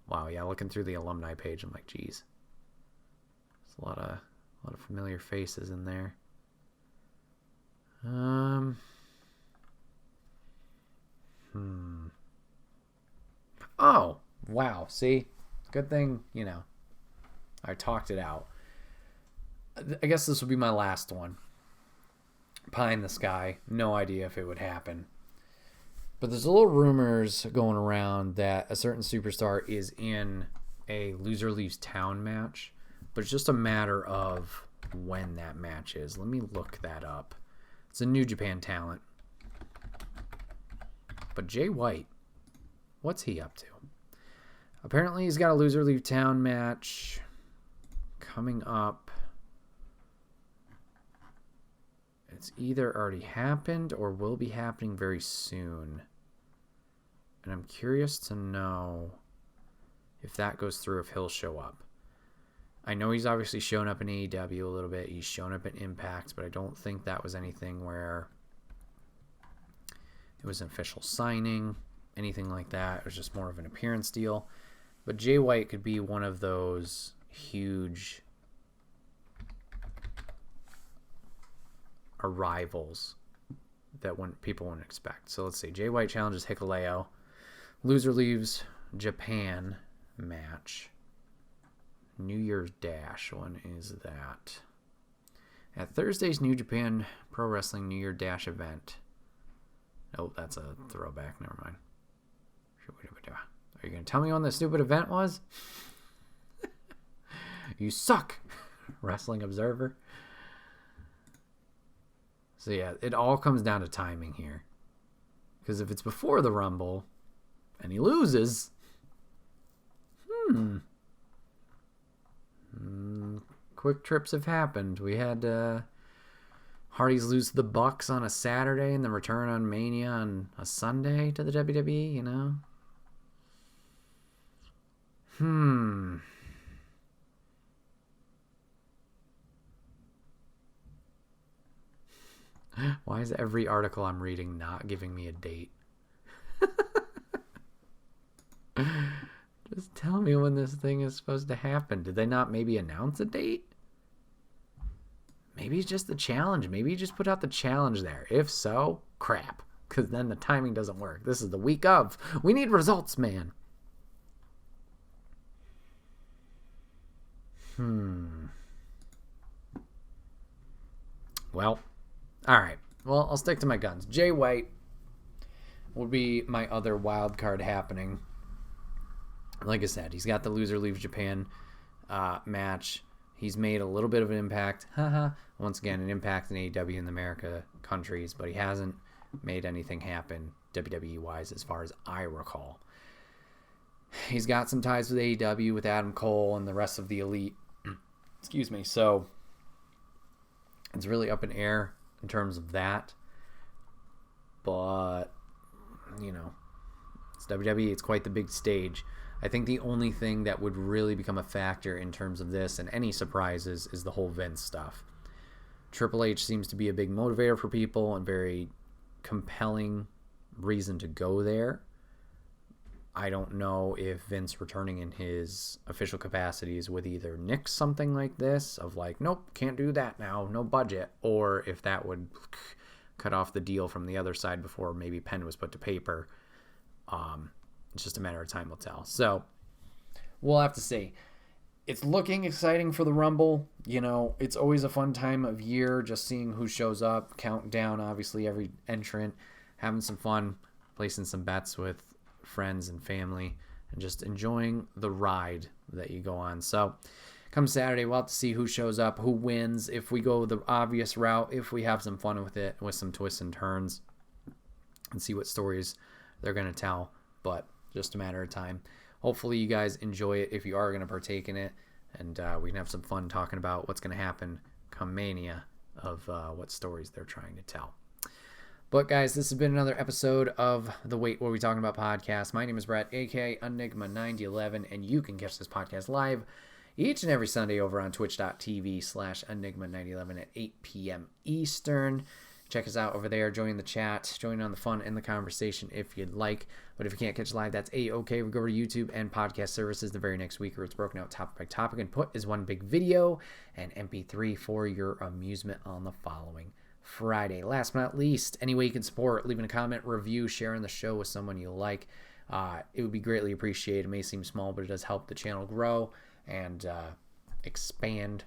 Wow, yeah, looking through the alumni page, I'm like, geez. There's a lot of familiar faces in there. Oh, wow. See? Good thing, I talked it out. I guess this would be my last one. Pie in the sky. No idea if it would happen. But there's a little rumors going around that a certain superstar is in a loser leaves town match. But it's just a matter of when that match is. Let me look that up. It's a New Japan talent. But Jay White, what's he up to? Apparently he's got a loser leave town match coming up. It's either already happened or will be happening very soon. And I'm curious to know if that goes through, if he'll show up. I know he's obviously shown up in AEW a little bit. He's shown up in Impact, but I don't think that was anything where it was an official signing, anything like that. It was just more of an appearance deal. But Jay White could be one of those huge arrivals that people wouldn't expect. So let's see. Jay White challenges Hikuleo. Loser leaves Japan match. New Year's Dash. When is that? At Thursday's New Japan Pro Wrestling New Year Dash event. Oh, that's a throwback. Never mind. Are you going to tell me when the stupid event was? You suck, Wrestling Observer. So yeah, it all comes down to timing here. Because if it's before the Rumble and he loses, quick trips have happened. We had Hardy's lose to the Bucks on a Saturday and then return on Mania on a Sunday to the WWE, you know? Why is every article I'm reading not giving me a date? Just tell me when this thing is supposed to happen. Did they not maybe announce a date? Maybe it's just the challenge. Maybe you just put out the challenge there. If so, crap. Because then the timing doesn't work. This is the week of. We need results, man. Well, all right. Well, I'll stick to my guns. Jay White will be my other wild card happening. Like I said, he's got the loser leaves Japan match. He's made a little bit of an impact. Once again, an impact in AEW in the America countries, but he hasn't made anything happen WWE-wise as far as I recall. He's got some ties with AEW, with Adam Cole and the rest of the Elite. Excuse me. So it's really up in air in terms of that. But, you know, it's WWE. It's quite the big stage. I think the only thing that would really become a factor in terms of this and any surprises is the whole Vince stuff. Triple H seems to be a big motivator for people and very compelling reason to go there. I don't know if Vince returning in his official capacities would either nix something like this of like, nope, can't do that now, no budget, or if that would cut off the deal from the other side before maybe pen was put to paper. It's just a matter of time will tell. So we'll have to see. It's looking exciting for the Rumble. You know, it's always a fun time of year just seeing who shows up, counting down, obviously, every entrant, having some fun, placing some bets with friends and family, and just enjoying the ride that you go on. So come Saturday, we'll have to see who shows up, who wins, if we go the obvious route, if we have some fun with it, with some twists and turns, and see what stories they're going to tell. But just a matter of time. Hopefully you guys enjoy it if you are going to partake in it, and we can have some fun talking about what's going to happen come Mania of what stories they're trying to tell. But guys, this has been another episode of the Wait, What Are We Talking About podcast. My name is Bret, aka Enigma9011, and you can catch this podcast live each and every Sunday over on twitch.tv/Enigma9011 at 8 p.m. Eastern. Check us out over there. Join the chat. Join on the fun and the conversation if you'd like. But if you can't catch live, that's A-okay. We go over to YouTube and podcast services the very next week where it's broken out topic by topic and put as one big video and MP3 for your amusement on the following Friday. Last but not least, any way you can support, leaving a comment, review, sharing the show with someone you like. It would be greatly appreciated. It may seem small, but it does help the channel grow and expand,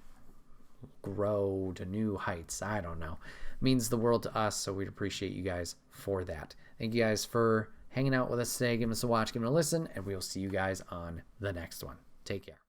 grow to new heights. I don't know. Means the world to us, so we'd appreciate you guys for that. Thank you guys for hanging out with us today, giving us a watch, giving us a listen, and we'll see you guys on the next one. Take care.